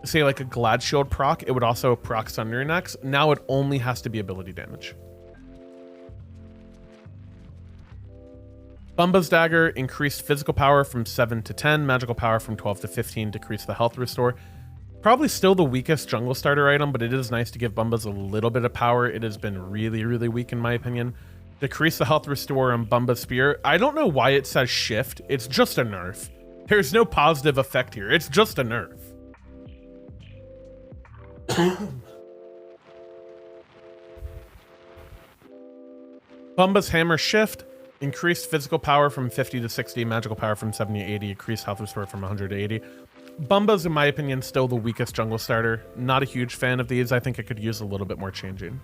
say, like a Glad Shield proc, it would also proc Sundering Axe. Now it only has to be ability damage. Bumba's Dagger, increased physical power from 7 to 10, magical power from 12 to 15, decreased the health restore. Probably still the weakest jungle starter item, but it is nice to give Bumba's a little bit of power. It has been really, really weak in my opinion. Decrease the health restore on Bumba's Spear. I don't know why it says shift. It's just a nerf. There's no positive effect here. It's just a nerf. Bumba's Hammer shift, Increased physical power from 50 to 60, magical power from 70 to 80, increased health restore from 100 to 80. Bumba's, in my opinion, still the weakest jungle starter. Not a huge fan of these. I think it could use a little bit more changing.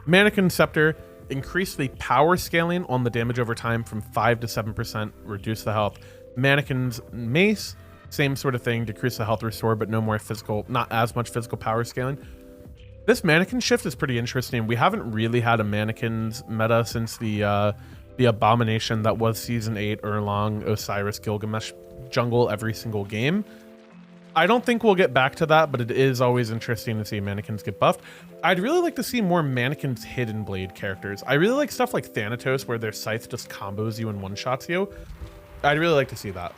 Mannequin Scepter, increase the power scaling on the damage over time from 5 to 7%, reduce the health. Mannequin's Mace, same sort of thing, decrease the health restore, but no more physical, not as much physical power scaling. This mannequin shift is pretty interesting. We haven't really had a mannequins meta since the abomination that was Season 8 Erlang Osiris Gilgamesh jungle every single game. I don't think we'll get back to that, but it is always interesting to see mannequins get buffed. I'd really like to see more mannequins hidden blade characters. I really like stuff like Thanatos where their scythe just combos you and one-shots you. I'd really like to see that.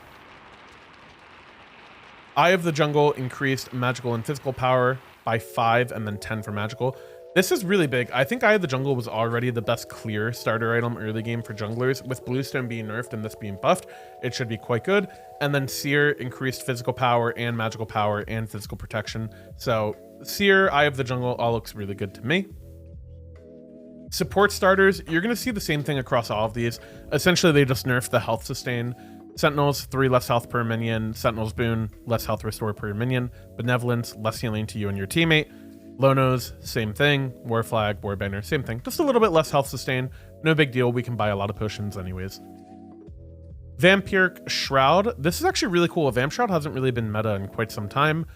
Eye of the Jungle increased magical and physical power by 5 and then 10 for magical. This is really big. I think Eye of the Jungle was already the best clear starter item early game for junglers. With Bluestone being nerfed and this being buffed, it should be quite good. And then Seer increased physical power and magical power and physical protection. So Seer, Eye of the Jungle, all looks really good to me. Support starters, you're going to see the same thing across all of these. Essentially, they just nerfed the health sustain. Sentinels, 3 less health per minion. Sentinel's Boon, less health restore per minion. Benevolence, less healing to you and your teammate. Lonos, same thing. War Flag, War Banner, same thing. Just a little bit less health sustain. No big deal. We can buy a lot of potions anyways. Vampiric Shroud. This is actually really cool. Vamp Shroud hasn't really been meta in quite some time.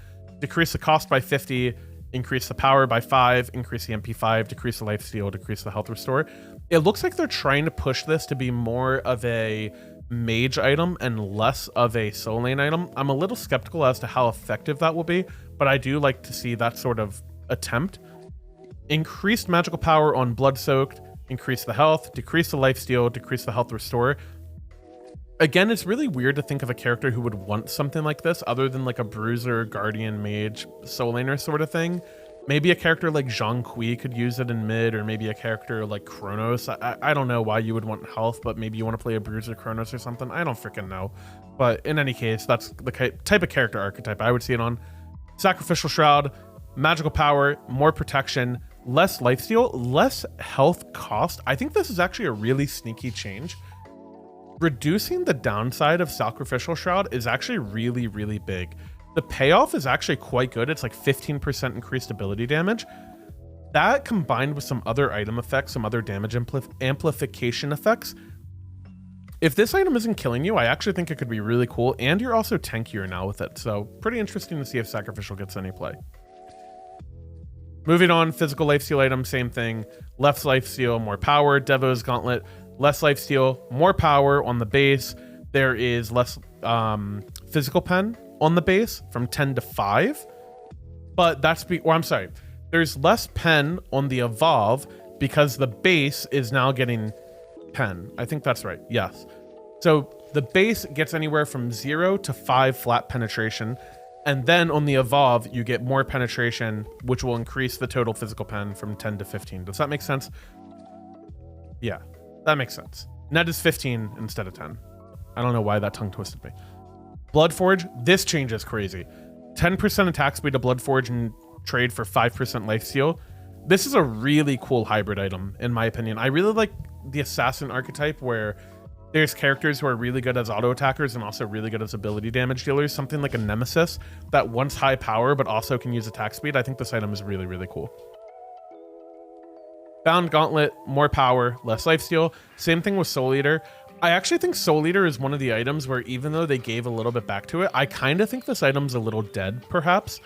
Decrease the cost by 50. Increase the power by 5. Increase the MP 5. Decrease the lifesteal. Decrease the health restore. It looks like they're trying to push this to be more of a mage item and less of a soul lane item. I'm a little skeptical as to how effective that will be, but I do like to see that sort of attempt. Increased magical power on Blood Soaked, increase the health, decrease the lifesteal, decrease the health restore. Again, it's really weird to think of a character who would want something like this other than like a bruiser, guardian, mage, soul laner sort of thing. Maybe a character like Zhang Kui could use it in mid, or maybe a character like Kronos. I don't know why you would want health, but maybe you want to play a bruiser Kronos or something. I don't freaking know. But in any case, that's the type of character archetype I would see it on. Sacrificial Shroud, magical power, more protection, less lifesteal, less health cost. I think this is actually a really sneaky change. Reducing the downside of Sacrificial Shroud is actually really, really big. The payoff is actually quite good. It's like 15% increased ability damage. That combined with some other item effects, some other damage amplification effects. If this item isn't killing you, I actually think it could be really cool. And you're also tankier now with it. So pretty interesting to see if Sacrificial gets any play. Moving on, physical lifesteal item, same thing. Less lifesteal, more power. Devo's Gauntlet, less lifesteal, more power on the base. There is less physical pen on the base from 10 to 5, but that's I'm sorry, there's less pen on the evolve because the base is now getting pen. I think that's right. Yes. So the base gets anywhere from 0 to 5 flat penetration, and then on the evolve you get more penetration, which will increase the total physical pen from 10 to 15. Does that make sense? Yeah, that makes sense. Net is 15 instead of 10. I don't know why that tongue twisted me. Bloodforge, this change is crazy. 10% attack speed to Bloodforge and trade for 5% lifesteal. This is a really cool hybrid item, in my opinion. I really like the assassin archetype where there's characters who are really good as auto attackers and also really good as ability damage dealers. Something like a Nemesis that wants high power but also can use attack speed. I think this item is really, really cool. Bound Gauntlet, more power, less lifesteal. Same thing with Soul Eater. I actually think Soul Eater is one of the items where even though they gave a little bit back to it, I kind of think this item's a little dead, perhaps.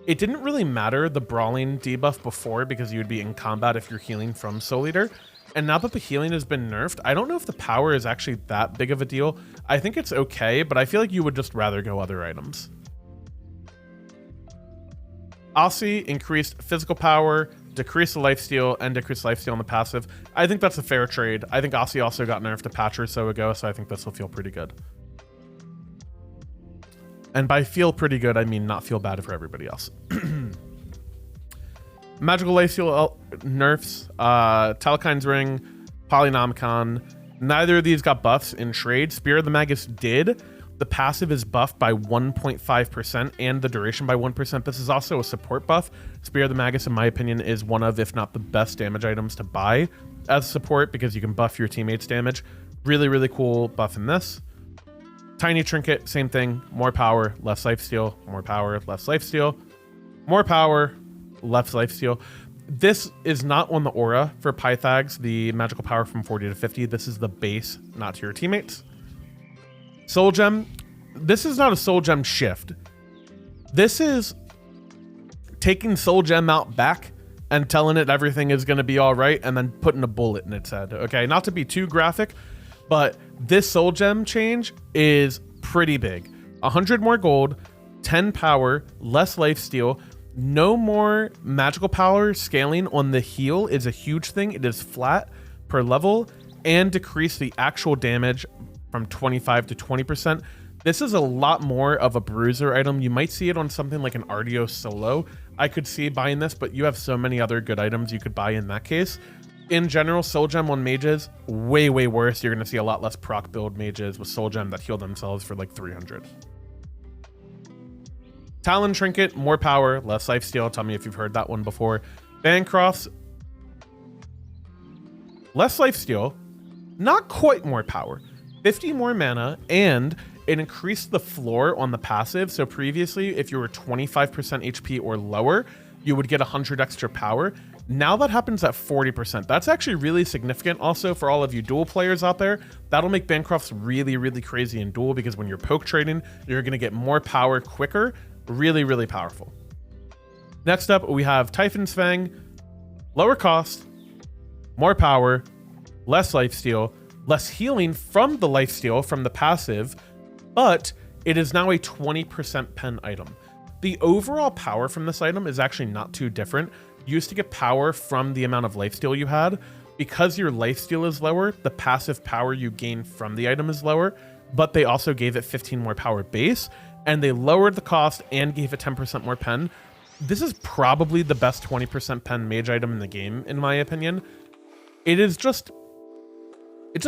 It didn't really matter the brawling debuff before because you would be in combat if you're healing from Soul Eater. And now that the healing has been nerfed, I don't know if the power is actually that big of a deal. I think it's okay, but I feel like you would just rather go other items. Aussie increased physical power, decrease the lifesteal, and decrease lifesteal on the passive. I think that's a fair trade. I think Aussie also got nerfed a patch or so ago, so I think this will feel pretty good. And by feel pretty good, I mean not feel bad for everybody else. Magical lifesteal nerfs, Talakine's Ring, Polynomicon. Neither of these got buffs in trade. Spear of the Magus did. The passive is buffed by 1.5% and the duration by 1%. This is also a support buff. Spear of the Magus, in my opinion, is one of, if not the best damage items to buy as support because you can buff your teammates' damage. Really, really cool buff in this. Tiny Trinket, same thing. More power, less lifesteal. More power, less lifesteal. More power, less lifesteal. This is not on the aura for Pythags, the magical power from 40 to 50. This is the base, not to your teammates. Soul Gem. This is not a Soul Gem shift. This is taking Soul Gem out back and telling it everything is going to be all right and then putting a bullet in its head. Okay, not to be too graphic, but this Soul Gem change is pretty big. 100 more gold, 10 power, less lifesteal, no more magical power scaling on the heal is a huge thing. It is flat per level and decrease the actual damage from 25 to 20%. This is a lot more of a bruiser item. You might see it on something like an Ardio Solo. I could see buying this, but you have so many other good items you could buy in that case. In general, Soul Gem on mages, way, way worse. You're going to see a lot less proc build mages with Soul Gem that heal themselves for like 300. Talon Trinket, more power, less lifesteal. Tell me if you've heard that one before. Bancroft's, less lifesteal, not quite more power. 50 more mana, and it increased the floor on the passive. So previously, if you were 25% HP or lower, you would get 100 extra power. Now that happens at 40%. That's actually really significant also for all of you duel players out there. That'll make Bancrofts really, really crazy in duel because when you're poke trading, you're going to get more power quicker. Really, really powerful. Next up, we have Typhon's Fang. Lower cost, more power, less lifesteal, less healing from the lifesteal from the passive, but it is now a 20% pen item. The overall power from this item is actually not too different. You used to get power from the amount of lifesteal you had. Because your lifesteal is lower, the passive power you gain from the item is lower, but they also gave it 15 more power base, and they lowered the cost and gave it 10% more pen. This is probably the best 20% pen mage item in the game, in my opinion. It just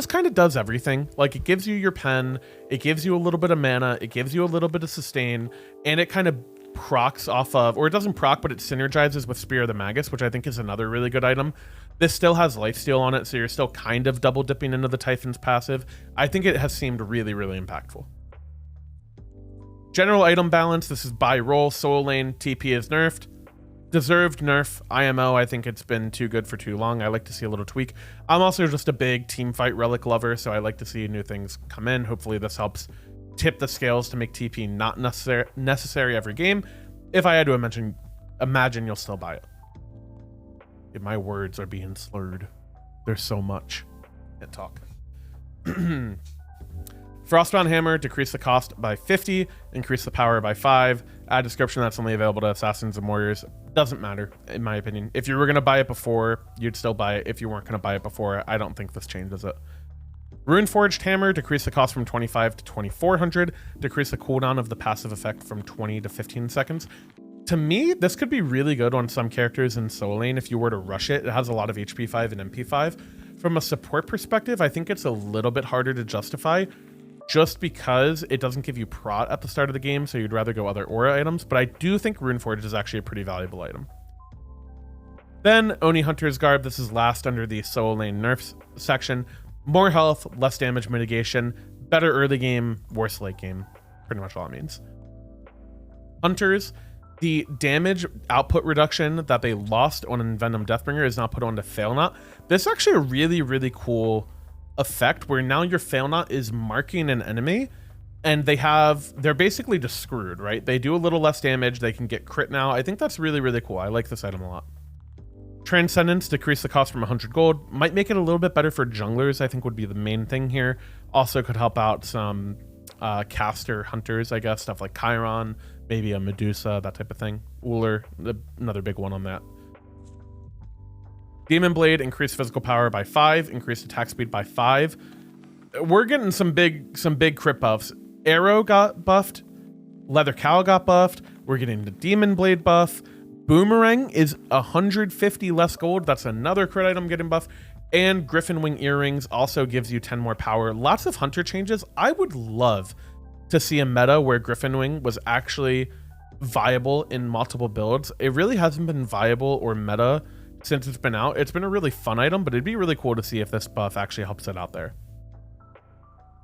kind of does everything. Like, it gives you your pen, it gives you a little bit of mana, it gives you a little bit of sustain, and it kind of procs off of, or it doesn't proc, but it synergizes with Spear of the Magus, which I think is another really good item. This still has lifesteal on it, so you're still kind of double dipping into the Typhon's passive. I think it has seemed really, really impactful. General item balance, this is buy roll, soul lane, TP is nerfed. Deserved nerf. IMO, I think it's been too good for too long. I like to see a little tweak. I'm also just a big team fight relic lover, so I like to see new things come in. Hopefully this helps tip the scales to make TP not necessary every game. If I had to imagine you'll still buy it. My words are being slurred. There's so much. Can't talk. Frostbound Hammer, decrease the cost by 50, increase the power by 5. Add description that's only available to assassins and warriors. Doesn't matter, in my opinion. If you were going to buy it before, you'd still buy it. If you weren't going to buy it before, I don't think this changes it. Runeforged Hammer, decrease the cost from 25 to 2400. Decrease the cooldown of the passive effect from 20 to 15 seconds. To me, this could be really good on some characters in Soul Lane if you were to rush it. It has a lot of HP 5 and MP 5. From a support perspective, I think it's a little bit harder to justify just because it doesn't give you prot at the start of the game, so you'd rather go other aura items, but I do think Runeforged is actually a pretty valuable item. Then Oni Hunter's Garb, this is last under the Soul Lane nerfs section. More health, less damage mitigation, better early game, worse late game. Pretty much all it means. Hunters, the damage output reduction that they lost on Envenom Deathbringer is now put onto Failnaught. This is actually a really, really cool effect where now your Failnaught is marking an enemy and they're basically just screwed, right? They do a little less damage, they can get crit now. I think that's really, really cool. I like this item a lot. Transcendence, decrease the cost from 100 gold. Might make it a little bit better for junglers, I think would be the main thing here. Also could help out some caster hunters, I guess, stuff like Chiron, maybe a Medusa, that type of thing. Uller, another big one on that. Demon Blade, increase physical power by 5, increase attack speed by 5. We're getting some big crit buffs. Arrow got buffed, Leather Cowl got buffed, we're getting the Demon Blade buff. Boomerang is 150 less gold, that's another crit item getting buffed. And Griffin Wing Earrings also gives you 10 more power. Lots of hunter changes. I would love to see a meta where Griffin Wing was actually viable in multiple builds. It really hasn't been viable or meta since it's been out. It's been a really fun item, but it'd be really cool to see if this buff actually helps it out there.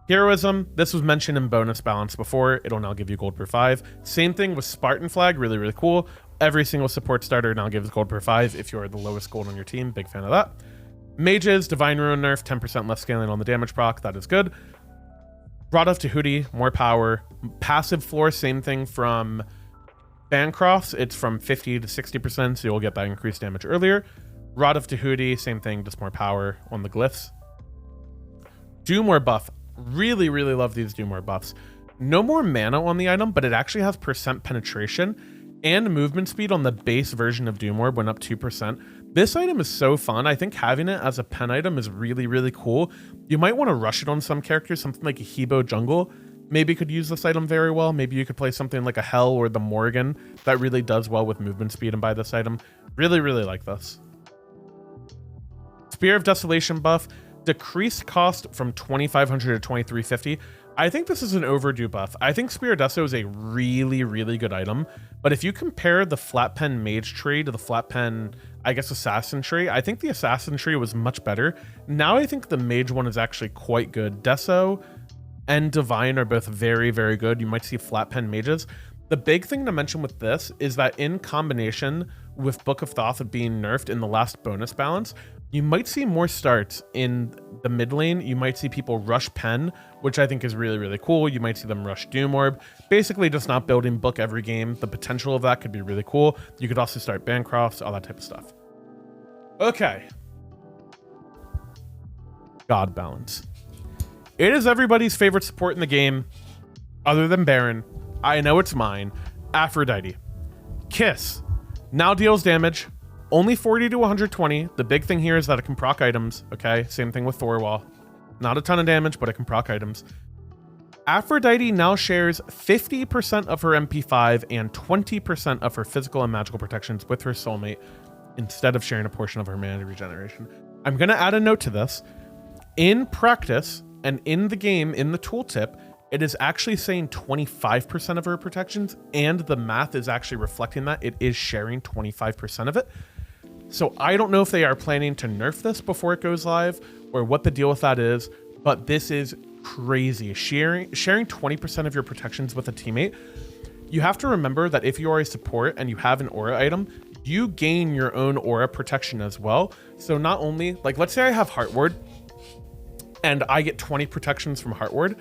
Heroism, this was mentioned in bonus balance before. It'll now give you gold per 5. Same thing with Spartan Flag, really, really cool. Every single support starter now gives gold per 5 if you're the lowest gold on your team. Big fan of that. Mages, Divine Ruin nerf, 10% less scaling on the damage proc. That is good. Rod of Tahuti, more power. Passive floor, same thing from Bancrofts. It's from 50 to 60%, so you'll get that increased damage earlier. Rod of Tahuti, same thing, just more power on the glyphs. Doomore buff. Really, really love these Doomore buffs. No more mana on the item, but it actually has percent penetration and movement speed on the base version of Doomorb went up 2%. This item is so fun. I think having it as a pen item is really, really cool. You might want to rush it on some characters. Something like a Hebo Jungle maybe could use this item very well. Maybe you could play something like a Hell or the Morgan that really does well with movement speed and buy this item. Really, really like this. Spear of Desolation buff. Decreased cost from 2,500 to 2,350. I think this is an overdue buff. I think Spear of Deso is a really, really good item. But if you compare the flat pen mage tree to the flat pen, I guess, assassin tree, I think the assassin tree was much better. Now I think the mage one is actually quite good. Deso and Divine are both very, very good. You might see flat pen mages. The big thing to mention with this is that in combination with Book of Thoth being nerfed in the last bonus balance, you might see more starts in the mid lane. You might see people rush Pen, which I think is really, really cool. You might see them rush Doomorb. Basically just not building book every game. The potential of that could be really cool. You could also start Bancrofts, all that type of stuff. Okay. God balance. It is everybody's favorite support in the game, other than Baron. I know it's mine. Aphrodite. Kiss. Now deals damage. Only 40 to 120. The big thing here is that it can proc items. Okay, same thing with Thorwall. Not a ton of damage, but it can proc items. Aphrodite now shares 50% of her MP5 and 20% of her physical and magical protections with her soulmate instead of sharing a portion of her mana regeneration. I'm going to add a note to this. In practice and in the game, in the tooltip, it is actually saying 25% of her protections, and the math is actually reflecting that it is sharing 25% of it. So I don't know if they are planning to nerf this before it goes live or what the deal with that is, but this is crazy. Sharing 20% of your protections with a teammate. You have to remember that if you are a support and you have an aura item, you gain your own aura protection as well. So not only, like, let's say I have Heartward and I get 20 protections from Heartward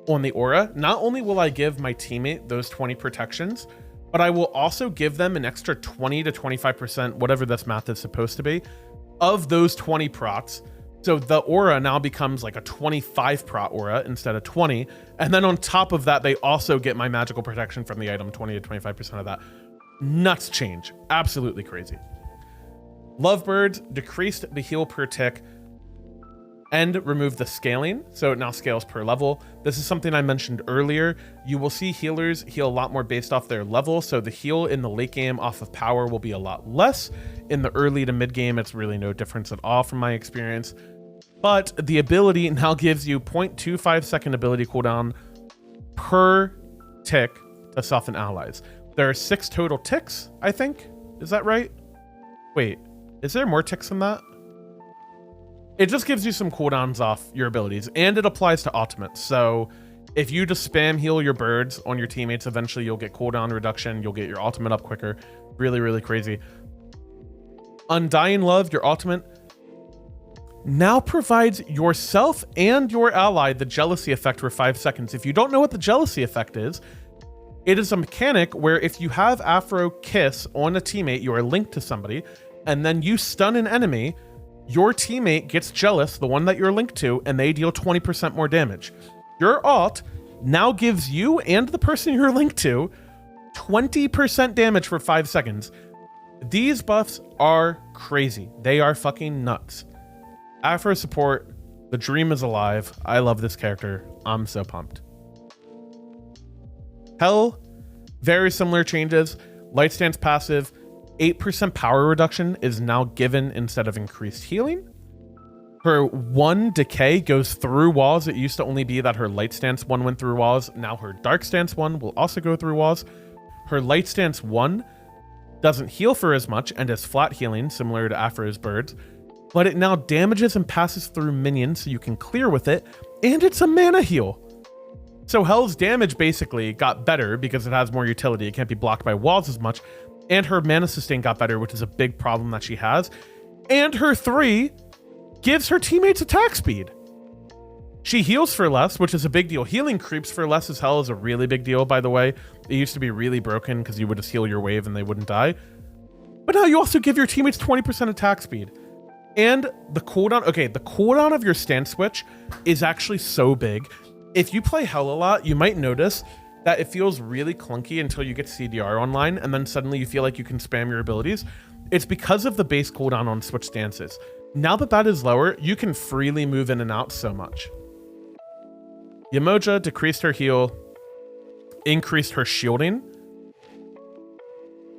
on the aura, not only will I give my teammate those 20 protections, but I will also give them an extra 20 to 25%, whatever this math is supposed to be, of those 20 procs. So the aura now becomes like a 25 prot aura instead of 20. And then on top of that, they also get my magical protection from the item, 20 to 25% of that. Nuts change. Absolutely crazy. Lovebirds decreased the heal per tick and remove the scaling, so it now scales per level. This is something I mentioned earlier. You will see healers heal a lot more based off their level, so the heal in the late game off of power will be a lot less. In the early to mid game, it's really no difference at all from my experience. But the ability now gives you 0.25 second ability cooldown per tick to soften allies. There are 6 total ticks, I think. Is that right? Wait, is there more ticks than that? It just gives you some cooldowns off your abilities, and it applies to ultimates. So if you just spam heal your birds on your teammates, eventually you'll get cooldown reduction, you'll get your ultimate up quicker. Really, really crazy. Undying Love, your ultimate, now provides yourself and your ally the jealousy effect for 5 seconds. If you don't know what the jealousy effect is, it is a mechanic where if you have Afro Kiss on a teammate, you are linked to somebody, and then you stun an enemy, your teammate gets jealous, the one that you're linked to, and they deal 20% more damage. Your ult now gives you and the person you're linked to 20% damage for 5 seconds. These buffs are crazy. They are fucking nuts. Afro support, the dream is alive. I love this character. I'm so pumped. Hell, very similar changes. Light Stance passive, 8% power reduction is now given instead of increased healing. Her 1 decay goes through walls. It used to only be that her light stance 1 went through walls. Now her dark stance 1 will also go through walls. Her light stance 1 doesn't heal for as much and is flat healing, similar to Afra's birds, but it now damages and passes through minions so you can clear with it, and it's a mana heal. So Hell's damage basically got better because it has more utility. It can't be blocked by walls as much, and her mana sustain got better, which is a big problem that she has. And her 3 gives her teammates attack speed. She heals for less, which is a big deal. Healing creeps for less as hell is a really big deal, by the way. It used to be really broken because you would just heal your wave and they wouldn't die. But now you also give your teammates 20% attack speed. And the cooldown, okay, the cooldown of your stance switch is actually so big. If you play Hell a lot, you might notice that it feels really clunky until you get CDR online, and then suddenly you feel like you can spam your abilities. It's because of the base cooldown on switch stances. Now that that is lower, you can freely move in and out so much. Yemoja decreased her heal, increased her shielding.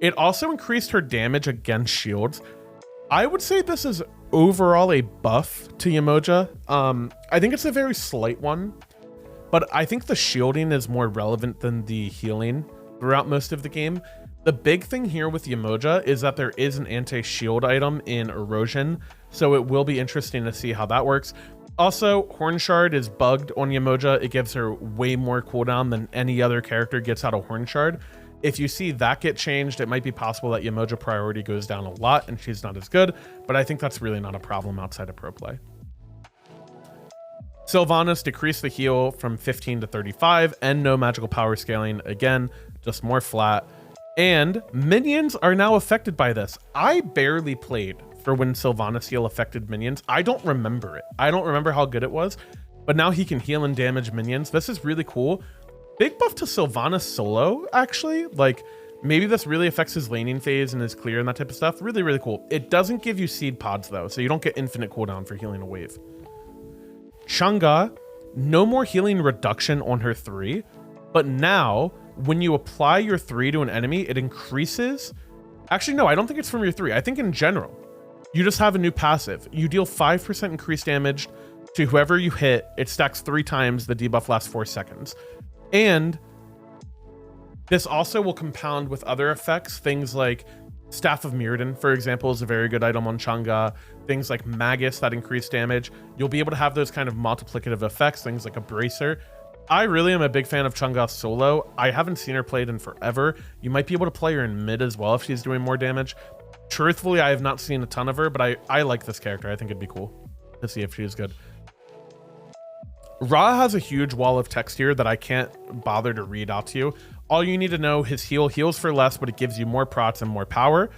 It also increased her damage against shields. I would say this is overall a buff to Yemoja. I think it's a very slight one, but I think the shielding is more relevant than the healing throughout most of the game. The big thing here with Yemoja is that there is an anti-shield item in Erosion, so it will be interesting to see how that works. Also, Horn Shard is bugged on Yemoja. It gives her way more cooldown than any other character gets out of Horn Shard. If you see that get changed, it might be possible that Yemoja priority goes down a lot and she's not as good, but I think that's really not a problem outside of pro play. Sylvanas decreased the heal from 15 to 35 and no magical power scaling. Again, just more flat. And minions are now affected by this. I barely played for when Sylvanas heal affected minions. I don't remember it. I don't remember how good it was, but now he can heal and damage minions. This is really cool. Big buff to Sylvanas solo, actually. Like, maybe this really affects his laning phase and his clear and that type of stuff. Really, really cool. It doesn't give you seed pods, though, so you don't get infinite cooldown for healing a wave. Chang'e, no more healing reduction on her 3, but now, when you apply your 3 to an enemy, it increases. Actually, no, I don't think it's from your 3. I think in general, you just have a new passive. You deal 5% increased damage to whoever you hit. It stacks 3 times. The debuff lasts 4 seconds. And this also will compound with other effects. Things like Staff of Mirrodin, for example, is a very good item on Chang'e. Things like Magus that increase damage. You'll be able to have those kind of multiplicative effects. Things like a Bracer. I really am a big fan of Chang'e solo. I haven't seen her played in forever. You might be able to play her in mid as well if she's doing more damage. Truthfully, I have not seen a ton of her, but I like this character. I think it'd be cool to see if she is good. Ra has a huge wall of text here that I can't bother to read out to you. All you need to know, his heal heals for less, but it gives you more procs and more power,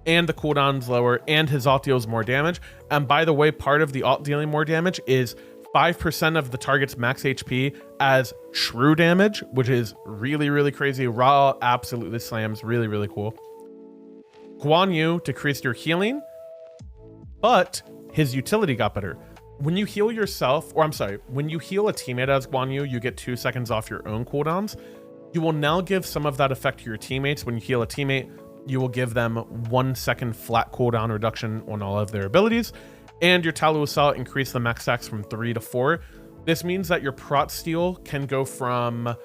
and the cooldown's lower, and his alt deals more damage. And by the way, part of the alt dealing more damage is 5% of the target's max HP as true damage, which is really, really crazy. Ra absolutely slams. Really, really cool. Guan Yu decreased your healing, but his utility got better. When you heal yourself, or I'm sorry, when you heal a teammate as Guan Yu, you get 2 seconds off your own cooldowns. You will now give some of that effect to your teammates. When you heal a teammate, you will give them 1 second flat cooldown reduction on all of their abilities. And your Talu Assault increased the max stacks from 3 to 4. This means that your Prot Steal can go from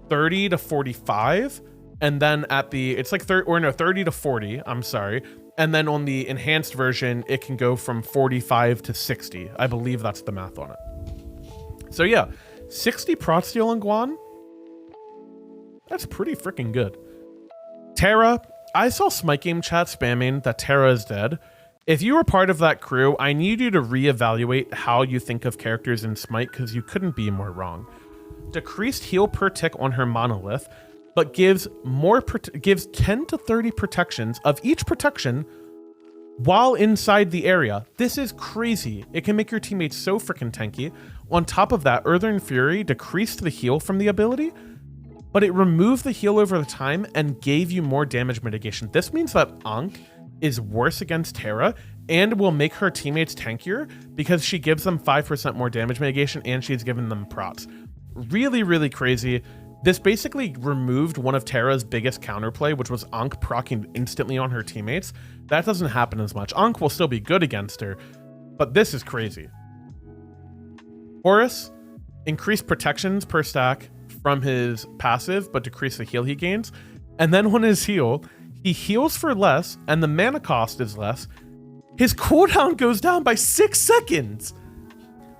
30 to 45. And then at the, it's like 30 to 40, I'm sorry. And then on the enhanced version, it can go from 45 to 60. I believe that's the math on it. So yeah, 60 Prot Steal on Guan. That's pretty freaking good. Terra, I saw Smite Game chat spamming that Terra is dead. If you were part of that crew, I need you to reevaluate how you think of characters in Smite, because you couldn't be more wrong. Decreased heal per tick on her monolith, but gives 10 to 30 protections of each protection while inside the area. This is crazy. It can make your teammates so freaking tanky. On top of that, Earthern Fury decreased the heal from the ability, but it removed the heal over the time and gave you more damage mitigation. This means that Ankh is worse against Terra and will make her teammates tankier because she gives them 5% more damage mitigation and she's given them prots. Really, really crazy. This basically removed one of Terra's biggest counterplay, which was Ankh proccing instantly on her teammates. That doesn't happen as much. Ankh will still be good against her, but this is crazy. Horus, increase protections per stack from his passive, but decrease the heal he gains. And then on his heal, he heals for less, and the mana cost is less. His cooldown goes down by 6 seconds.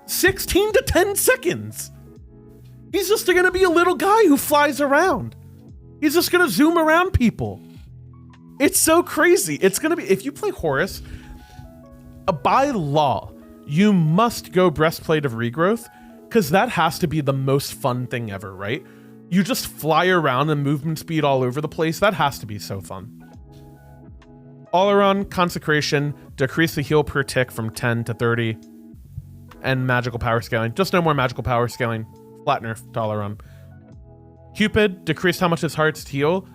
16 to 10 seconds. He's just gonna be a little guy who flies around. He's just gonna zoom around people. It's so crazy. It's gonna be, if you play Horus, by law, you must go Breastplate of Regrowth, because that has to be the most fun thing ever, right? You just fly around and movement speed all over the place. That has to be so fun. All-around Consecration, decrease the heal per tick from 10 to 30, and magical power scaling. Just no more magical power scaling. Flat nerf to all-around. Cupid, decreased how much his hearts heal,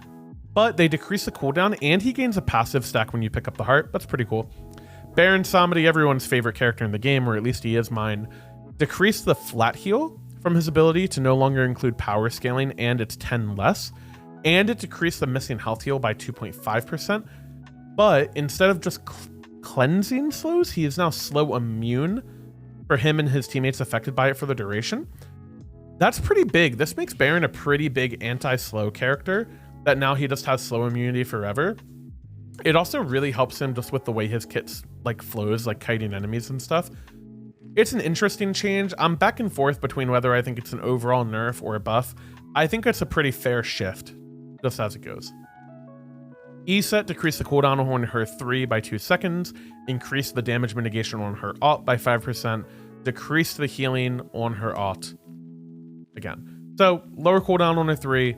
but they decrease the cooldown, and he gains a passive stack when you pick up the heart. That's pretty cool. Baron Samedi, everyone's favorite character in the game, or at least he is mine. Decrease the flat heal from his ability to no longer include power scaling, and it's 10 less. And it decreased the missing health heal by 2.5%. But instead of just cleansing slows, he is now slow immune for him and his teammates affected by it for the duration. That's pretty big. This makes Baron a pretty big anti-slow character that now he just has slow immunity forever. It also really helps him just with the way his kit like flows, like kiting enemies and stuff. It's an interesting change. I'm back and forth between whether I think it's an overall nerf or a buff. I think it's a pretty fair shift, just as it goes. E-set, decrease the cooldown on her 3 by 2 seconds, increase the damage mitigation on her ult by 5%, decrease the healing on her ult again. So lower cooldown on her 3,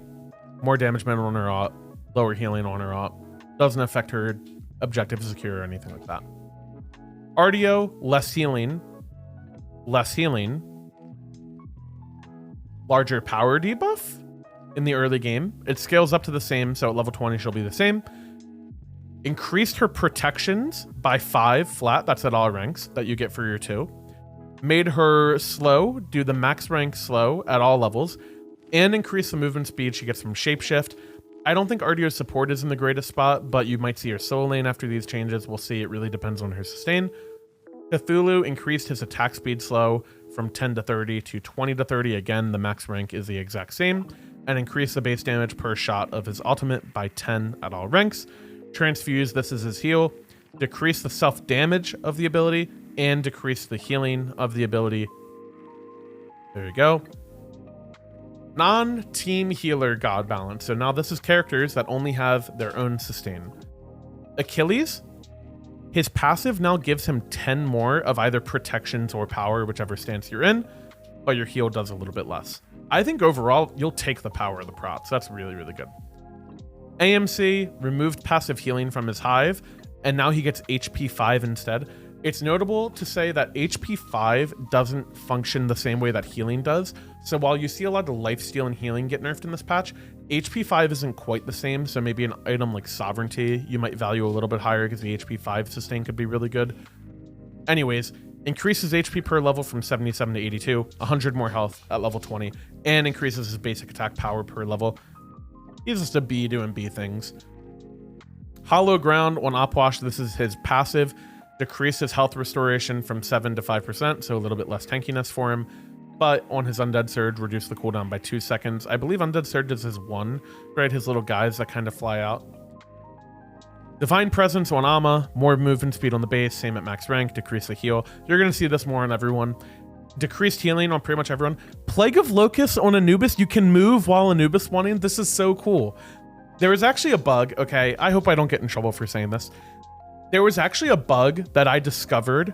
more damage meter on her ult, lower healing on her ult. Doesn't affect her objective secure or anything like that. Artio, less healing, larger power debuff in the early game. It scales up to the same, so at level 20 she'll be the same. Increased her protections by 5 flat, that's at all ranks that you get for your 2. Made her slow, do the max rank slow at all levels, and increase the movement speed she gets from Shapeshift. I don't think Artio's support is in the greatest spot, but you might see her solo lane after these changes. We'll see, it really depends on her sustain. Cthulhu increased his attack speed slow from 10 to 30 to 20 to 30. Again, the max rank is the exact same. And increase the base damage per shot of his ultimate by 10 at all ranks. Transfuse, this is his heal. Decrease the self-damage of the ability and decrease the healing of the ability. There you go. Non-team healer god balance. So now this is characters that only have their own sustain. Achilles, his passive now gives him 10 more of either protections or power, whichever stance you're in, but your heal does a little bit less. I think overall, you'll take the power of the procs. That's really, really good. AMC removed passive healing from his hive, and now he gets HP 5 instead. It's notable to say that HP 5 doesn't function the same way that healing does. So while you see a lot of lifesteal and healing get nerfed in this patch, HP 5 isn't quite the same. So maybe an item like Sovereignty, you might value a little bit higher because the HP 5 sustain could be really good. Anyways, increases HP per level from 77 to 82, 100 more health at level 20, and increases his basic attack power per level. He's just a bee doing bee things. Hollow Ground on Opwash, this is his passive. Decrease his health restoration from 7 to 5%, so a little bit less tankiness for him. But on his Undead Surge, reduce the cooldown by 2 seconds. I believe Undead Surge is his 1, right? His little guys that kind of fly out. Divine Presence on Amma, more movement speed on the base, same at max rank, decrease the heal. You're going to see this more on everyone. Decreased healing on pretty much everyone. Plague of Locusts on Anubis, you can move while Anubis wanting. This is so cool. There was actually a bug, okay, I hope I don't get in trouble for saying this. There was actually a bug that I discovered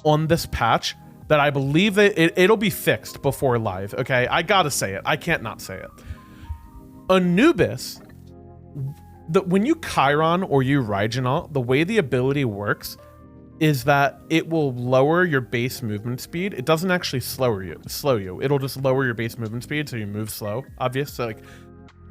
on this patch that I believe that it'll be fixed before live, okay? I gotta say it. I can't not say it. Anubis, when you Chiron or you Raijin, the way the ability works is that it will lower your base movement speed. It doesn't actually slow you. It'll just lower your base movement speed so you move slow, obvious. So like,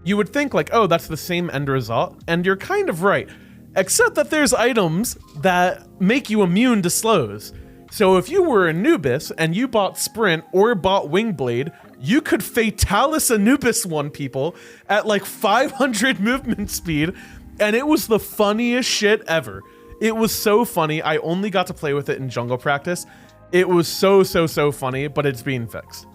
you would think like, oh, that's the same end result, and you're kind of right. Except that there's items that make you immune to slows. So if you were Anubis and you bought Sprint or bought Wingblade, you could Fatalis Anubis one people at like 500 movement speed, and it was the funniest shit ever. It was so funny. I only got to play with it in jungle practice, It was so funny, but it's being fixed.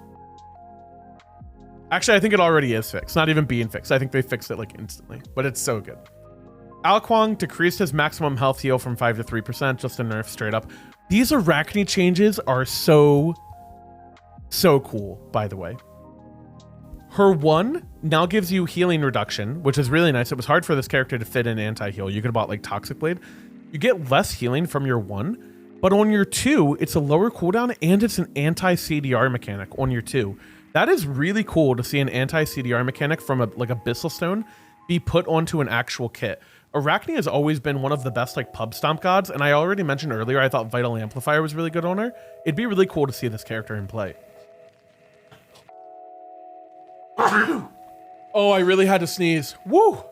Actually, I think it already is fixed. Not even being fixed. I think they fixed it like instantly, but it's so good. Alquang decreased his maximum health heal from 5 to 3%, just a nerf straight up. These Arachne changes are so cool, by the way. Her 1 now gives you healing reduction, which is really nice. It was hard for this character to fit in anti-heal. You could have bought like Toxic Blade. You get less healing from your 1, but on your 2, it's a lower cooldown and it's an anti-CDR mechanic on your 2. That is really cool to see an anti-CDR mechanic from like Abyssal Stone be put onto an actual kit. Arachne has always been one of the best like pub stomp gods, and I already mentioned earlier I thought Vital Amplifier was really good on her. It'd be really cool to see this character in play. Oh, I really had to sneeze. Woo!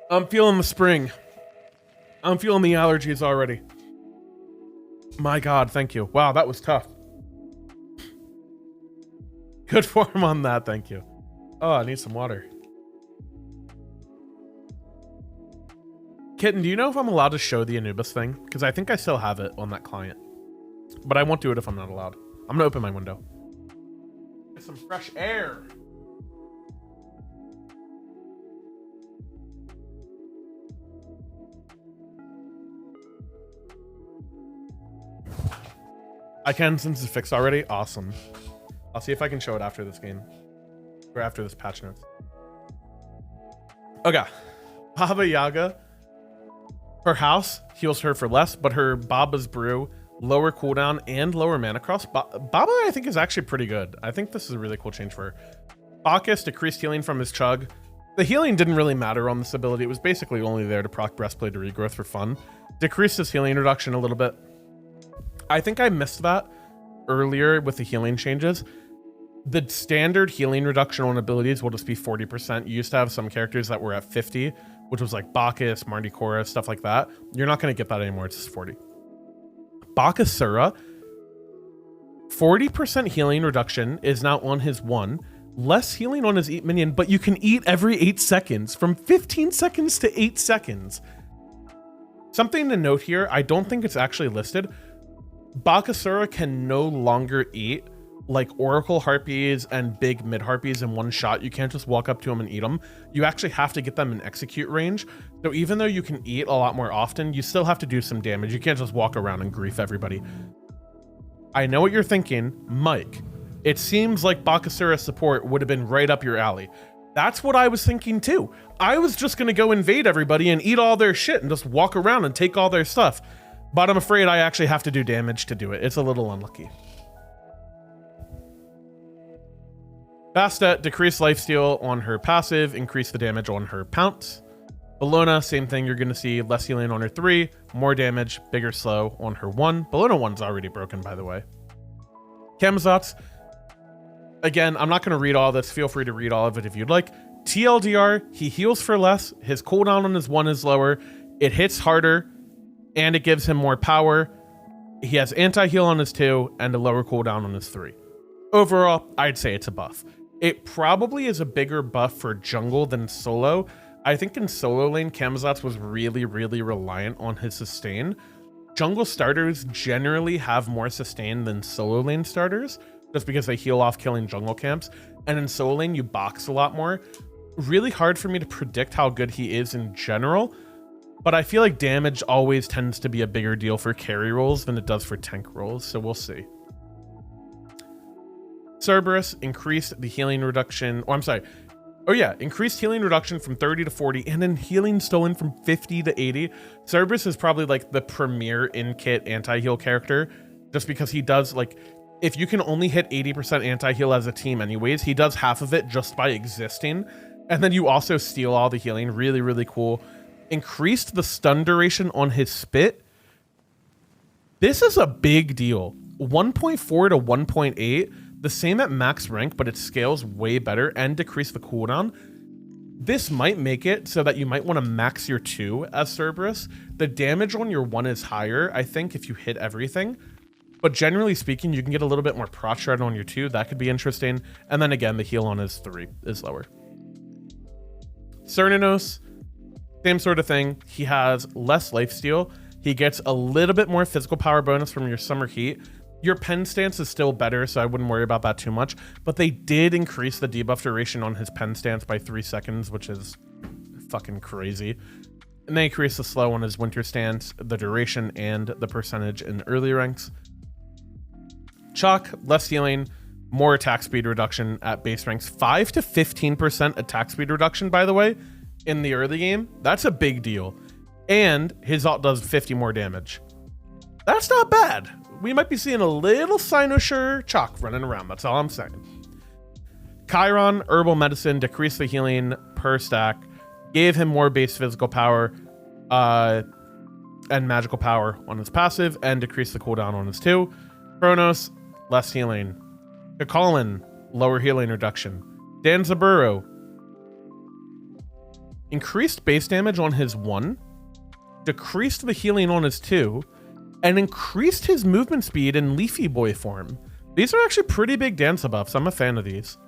I'm feeling the spring. I'm feeling the allergies already. My God, thank you. Wow, that was tough. Good form on that, thank you. Oh, I need some water. Kitten, do you know if I'm allowed to show the Anubis thing? Because I think I still have it on that client. But I won't do it if I'm not allowed. I'm gonna open my window. Get some fresh air. I can, since it's fixed already. Awesome. I'll see if I can show it after this game. Or after this patch notes. Okay. Baba Yaga. Her house heals her for less, but her Baba's Brew, lower cooldown and lower mana cost. Baba, I think, is actually pretty good. I think this is a really cool change for her. Bacchus decreased healing from his chug. The healing didn't really matter on this ability. It was basically only there to proc Breastplate to regrowth for fun. Decreased his healing reduction a little bit. I think I missed that earlier with the healing changes. The standard healing reduction on abilities will just be 40%. You used to have some characters that were at 50, which was like Bacchus, Marty Cora, stuff like that. You're not going to get that anymore. It's just 40. Bakasura, 40% healing reduction is now on his 1. Less healing on his eat minion, but you can eat every 8 seconds, from 15 seconds to 8 seconds. Something to note here, I don't think it's actually listed. Bakasura can no longer eat like Oracle Harpies and big mid Harpies in one shot. You can't just walk up to them and eat them. You actually have to get them in execute range. So even though you can eat a lot more often, you still have to do some damage. You can't just walk around and grief everybody. I know what you're thinking, Mike. It seems like Bakasura support would have been right up your alley. That's what I was thinking too. I was just gonna go invade everybody and eat all their shit and just walk around and take all their stuff. But I'm afraid I actually have to do damage to do it. It's a little unlucky. Bastet, decreased lifesteal on her passive, increase the damage on her pounce. Bellona, same thing. You're going to see less healing on her 3, more damage, bigger slow on her 1. Bellona 1's already broken, by the way. Kemzatz, again, I'm not going to read all this. Feel free to read all of it if you'd like. TLDR, he heals for less. His cooldown on his 1 is lower. It hits harder, and it gives him more power. He has anti-heal on his 2 and a lower cooldown on his 3. Overall, I'd say it's a buff. It probably is a bigger buff for jungle than solo. I think in solo lane, Kemzatz was really reliant on his sustain. Jungle starters generally have more sustain than solo lane starters, just because they heal off killing jungle camps. And in solo lane, you box a lot more. Really hard for me to predict how good he is in general, but I feel like damage always tends to be a bigger deal for carry roles than it does for tank roles, so we'll see. Cerberus increased the healing reduction. Oh, I'm sorry. Oh yeah, increased healing reduction from 30 to 40, and then healing stolen from 50 to 80. Cerberus is probably like the premier in-kit anti-heal character, just because he does, like, if you can only hit 80% anti-heal as a team anyways, he does half of it just by existing. And then you also steal all the healing. Really cool. Increased the stun duration on his spit. This is a big deal. 1.4 to 1.8. The same at max rank, but it scales way better and decrease the cooldown. This might make it so that you might want to max your 2 as Cerberus. The damage on your 1 is higher, I think, if you hit everything. But generally speaking, you can get a little bit more proc shred on your 2. That could be interesting. And then again, the heal on his 3 is lower. Cernunnos, same sort of thing. He has less lifesteal. He gets a little bit more physical power bonus from your summer heat. Your pen stance is still better, so I wouldn't worry about that too much. But they did increase the debuff duration on his pen stance by 3 seconds, which is fucking crazy. And they increased the slow on his winter stance, the duration, and the percentage in early ranks. Chalk, less healing, more attack speed reduction at base ranks. 5 to 15% attack speed reduction, by the way, in the early game. That's a big deal. And his ult does 50 more damage. That's not bad. We might be seeing a little Cynosure Chalk running around. That's all I'm saying. Chiron, herbal medicine, decreased the healing per stack, gave him more base physical power and magical power on his passive, and decreased the cooldown on his 2. Chronos, less healing. Kakalin, lower healing reduction. Danzaburo, increased base damage on his 1, decreased the healing on his 2, and increased his movement speed in Leafy Boy form. These are actually pretty big dance buffs. I'm a fan of these.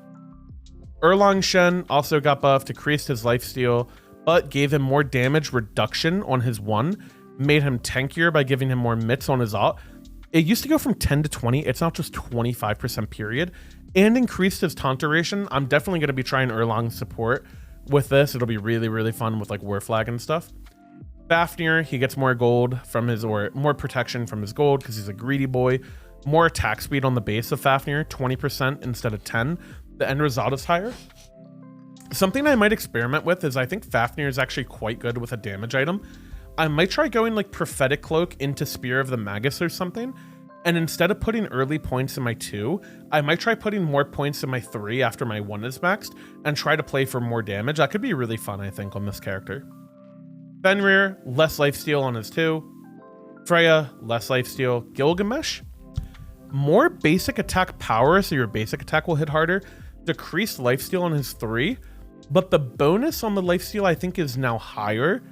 Erlang Shen also got buffed, decreased his lifesteal, but gave him more damage reduction on his 1, made him tankier by giving him more mitts on his ult. It used to go from 10 to 20. It's not just 25% period, and increased his taunt duration. I'm definitely going to be trying Erlang support with this. It'll be really, really fun with like War Flag and stuff. Fafnir, he gets more gold from his, or more protection from his gold because he's a greedy boy. More attack speed on the base of Fafnir, 20% instead of 10. The end result is higher. Something I might experiment with is I think Fafnir is actually quite good with a damage item. I might try going like Prophetic Cloak into Spear of the Magus or something. And instead of putting early points in my 2, I might try putting more points in my 3 after my 1 is maxed and try to play for more damage. That could be really fun, I think, on this character. Fenrir, less lifesteal on his 2. Freya, less lifesteal. Gilgamesh, more basic attack power, so your basic attack will hit harder. Decreased lifesteal on his 3, but the bonus on the lifesteal I think is now higher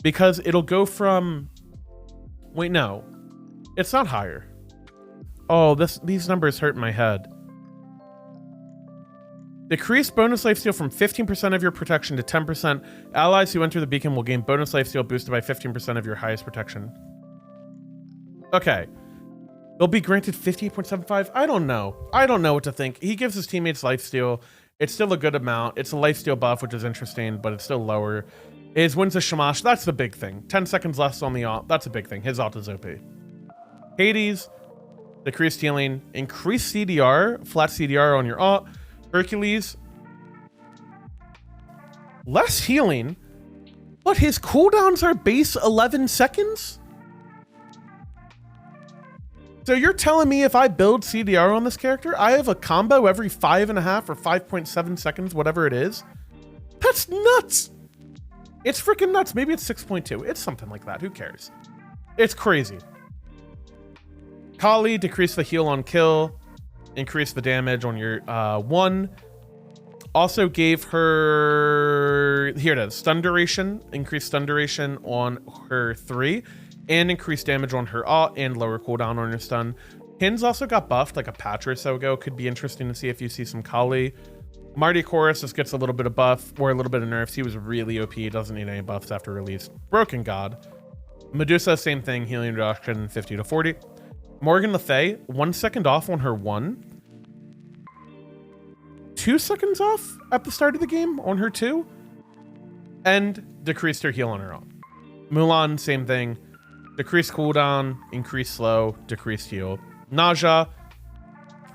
because it'll go from... Wait, no. It's not higher. Oh, these numbers hurt my head. Decreased bonus lifesteal from 15% of your protection to 10%. Allies who enter the beacon will gain bonus lifesteal boosted by 15% of your highest protection. Okay. They'll be granted 58.75. I don't know. I don't know what to think. He gives his teammates lifesteal. It's still a good amount. It's a lifesteal buff, which is interesting, but it's still lower. His wins a Shamash. That's the big thing. 10 seconds less on the ult. That's a big thing. His ult is OP. Hades, decreased healing, increased CDR, flat CDR on your ult. Hercules, less healing, but his cooldowns are base 11 seconds? So you're telling me if I build CDR on this character, I have a combo every 5.5 or 5.7 seconds, whatever it is? That's nuts! It's freaking nuts. Maybe it's 6.2. It's something like that. Who cares? It's crazy. Kali, decrease the heal on kill, increase the damage on your 1. Also gave her, here it is, stun duration, increased stun duration on her 3, and increased damage on her ult, and lower cooldown on her stun. Pins also got buffed like a patch or so ago. Could be interesting to see if you see some Kali. Marty Chorus just gets a little bit of buff, or a little bit of nerfs. He was really OP, doesn't need any buffs after release. Broken God. Medusa, same thing, healing reduction 50 to 40. Morgan Le Fay, 1 second off on her 1. 2 seconds off at the start of the game on her 2. And decreased her heal on her own. Mulan, same thing. Decreased cooldown, increased slow, decreased heal. Naja,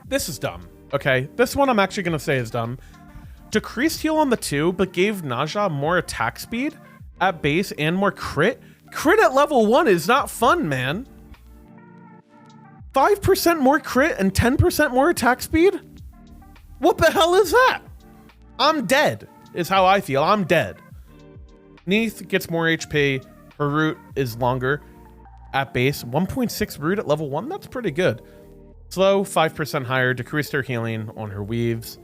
this is dumb. Okay, this one I'm actually going to say is dumb. Decreased heal on the 2, but gave Naja more attack speed at base and more crit. Crit at level 1 is not fun, man. 5% more crit and 10% more attack speed? What the hell is that? I'm dead, is how I feel. I'm dead. Neith gets more HP. Her root is longer at base. 1.6 root at level 1? That's pretty good. Slow, 5% higher. Decreased her healing on her weaves.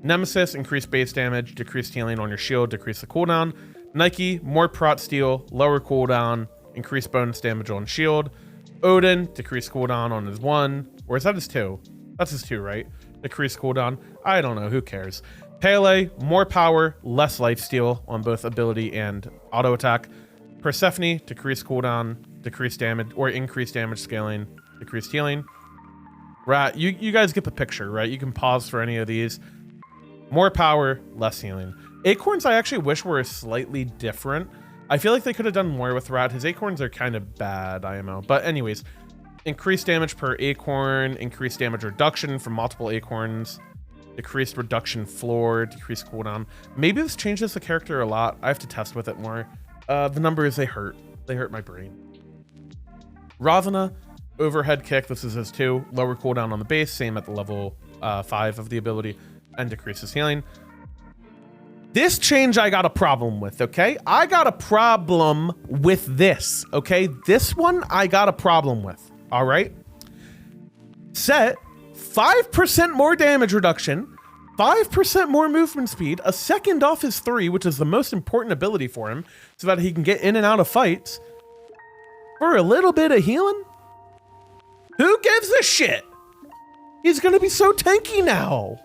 Nemesis, increased base damage. Decreased healing on your shield. Decreased the cooldown. Nike, more prot steal. Lower cooldown. Increased bonus damage on shield. Odin, decreased cooldown on his 1. Or is that his 2? That's his 2, right? Decreased cooldown. I don't know. Who cares? Pele, more power, less lifesteal on both ability and auto attack. Persephone, decreased cooldown, decreased damage, or increased damage scaling, decreased healing. Rat, you guys get the picture, right? You can pause for any of these. More power, less healing. Acorns I actually wish were slightly different. I feel like they could have done more with Rat. His acorns are kind of bad, IMO. But anyways, increased damage per acorn, increased damage reduction from multiple acorns, decreased reduction floor, decreased cooldown. Maybe this changes the character a lot. I have to test with it more. The numbers, they hurt. They hurt my brain. Ravana, overhead kick. This is his 2. Lower cooldown on the base, same at the level 5 of the ability, and decreases healing. This change I got a problem with, okay? I got a problem with this, okay? This one I got a problem with, all right? Set 5% more damage reduction, 5% more movement speed, a second off his 3, which is the most important ability for him, so that he can get in and out of fights, for a little bit of healing? Who gives a shit? He's gonna be so tanky now.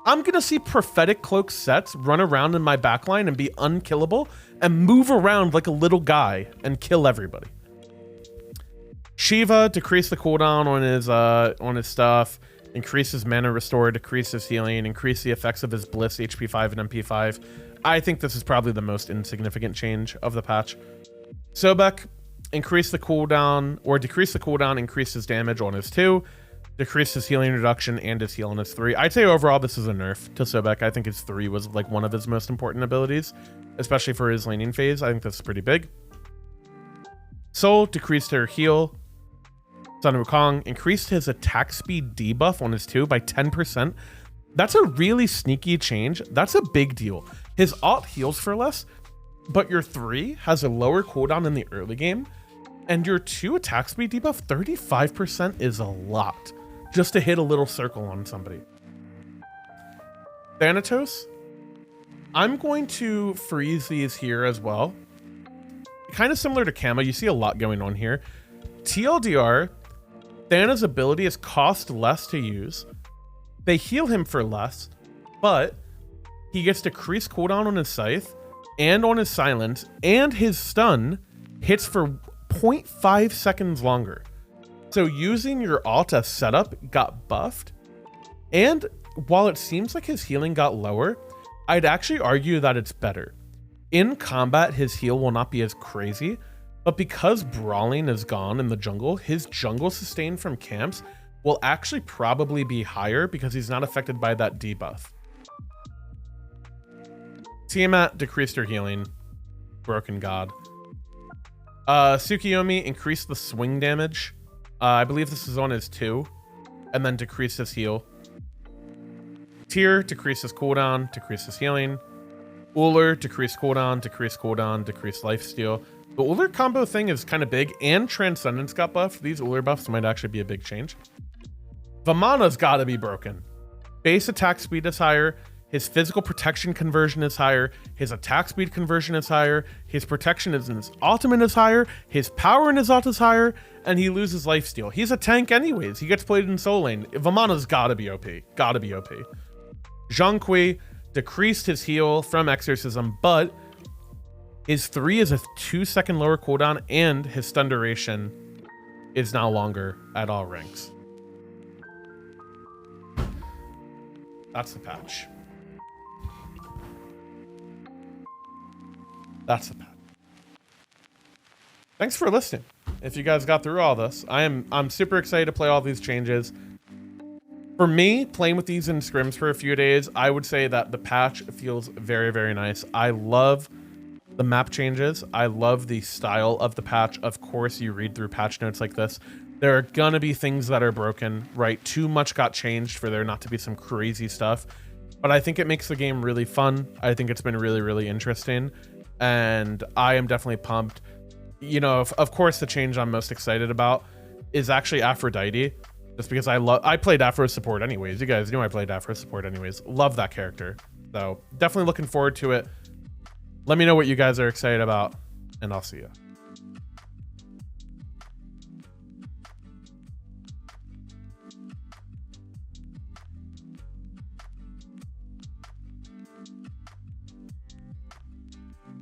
I'm gonna see prophetic cloak sets run around in my backline and be unkillable and move around like a little guy and kill everybody. Shiva, decrease the cooldown on his stuff, increases mana restore, decreases healing, increase the effects of his bliss HP 5 and MP 5. I think this is probably the most insignificant change of the patch. Sobek, increase the cooldown or decrease the cooldown, increase his damage on his 2. Decreased his healing reduction and his heal on his 3. I'd say overall this is a nerf to Sobek. I think his 3 was like one of his most important abilities, especially for his laning phase. I think that's pretty big. Soul decreased her heal. Sun Wukong increased his attack speed debuff on his 2 by 10%. That's a really sneaky change. That's a big deal. His alt heals for less, but your 3 has a lower cooldown in the early game, and your 2 attack speed debuff, 35% is a lot. Just to hit a little circle on somebody. Thanatos, I'm going to freeze these here as well. Kind of similar to Kama, you see a lot going on here. TLDR, Thana's ability is cost less to use. They heal him for less, but he gets decreased cooldown on his scythe and on his silence, and his stun hits for 0.5 seconds longer. So using your alt as setup got buffed, and while it seems like his healing got lower, I'd actually argue that it's better. In combat, his heal will not be as crazy, but because brawling is gone in the jungle, his jungle sustain from camps will actually probably be higher because he's not affected by that debuff. Tiamat decreased her healing. Broken God. Tsukiyomi increased the swing damage. I believe this is on his 2, and then decreased his heal. Tyr decreases cooldown, decreases healing. Ullr decreased cooldown, decreased lifesteal. The Ullr combo thing is kind of big, and Transcendence got buffed. These Ullr buffs might actually be a big change. Vamana's gotta be broken. Base attack speed is higher. His physical protection conversion is higher. His attack speed conversion is higher. His protection in his ultimate is higher. His power in his ult is higher. And he loses lifesteal. He's a tank anyways. He gets played in soul lane. Vamana's gotta be OP. Gotta be OP. Zhang Kui decreased his heal from exorcism, but his 3 is a 2-second lower cooldown, and his stun duration is now longer at all ranks. That's the patch. That's the patch. Thanks for listening. If you guys got through all this, I'm super excited to play all these changes. For me, playing with these in scrims for a few days, I would say that the patch feels very, very nice. I love the map changes. I love the style of the patch. Of course, you read through patch notes like this. There are gonna be things that are broken, right? Too much got changed for there not to be some crazy stuff. But I think it makes the game really fun. I think it's been really, really interesting. And I am definitely pumped. You know, of course, the change I'm most excited about is actually Aphrodite. Just because I played Aphro support anyways. You guys knew I played Aphro support anyways. Love that character. So definitely looking forward to it. Let me know what you guys are excited about, and I'll see you.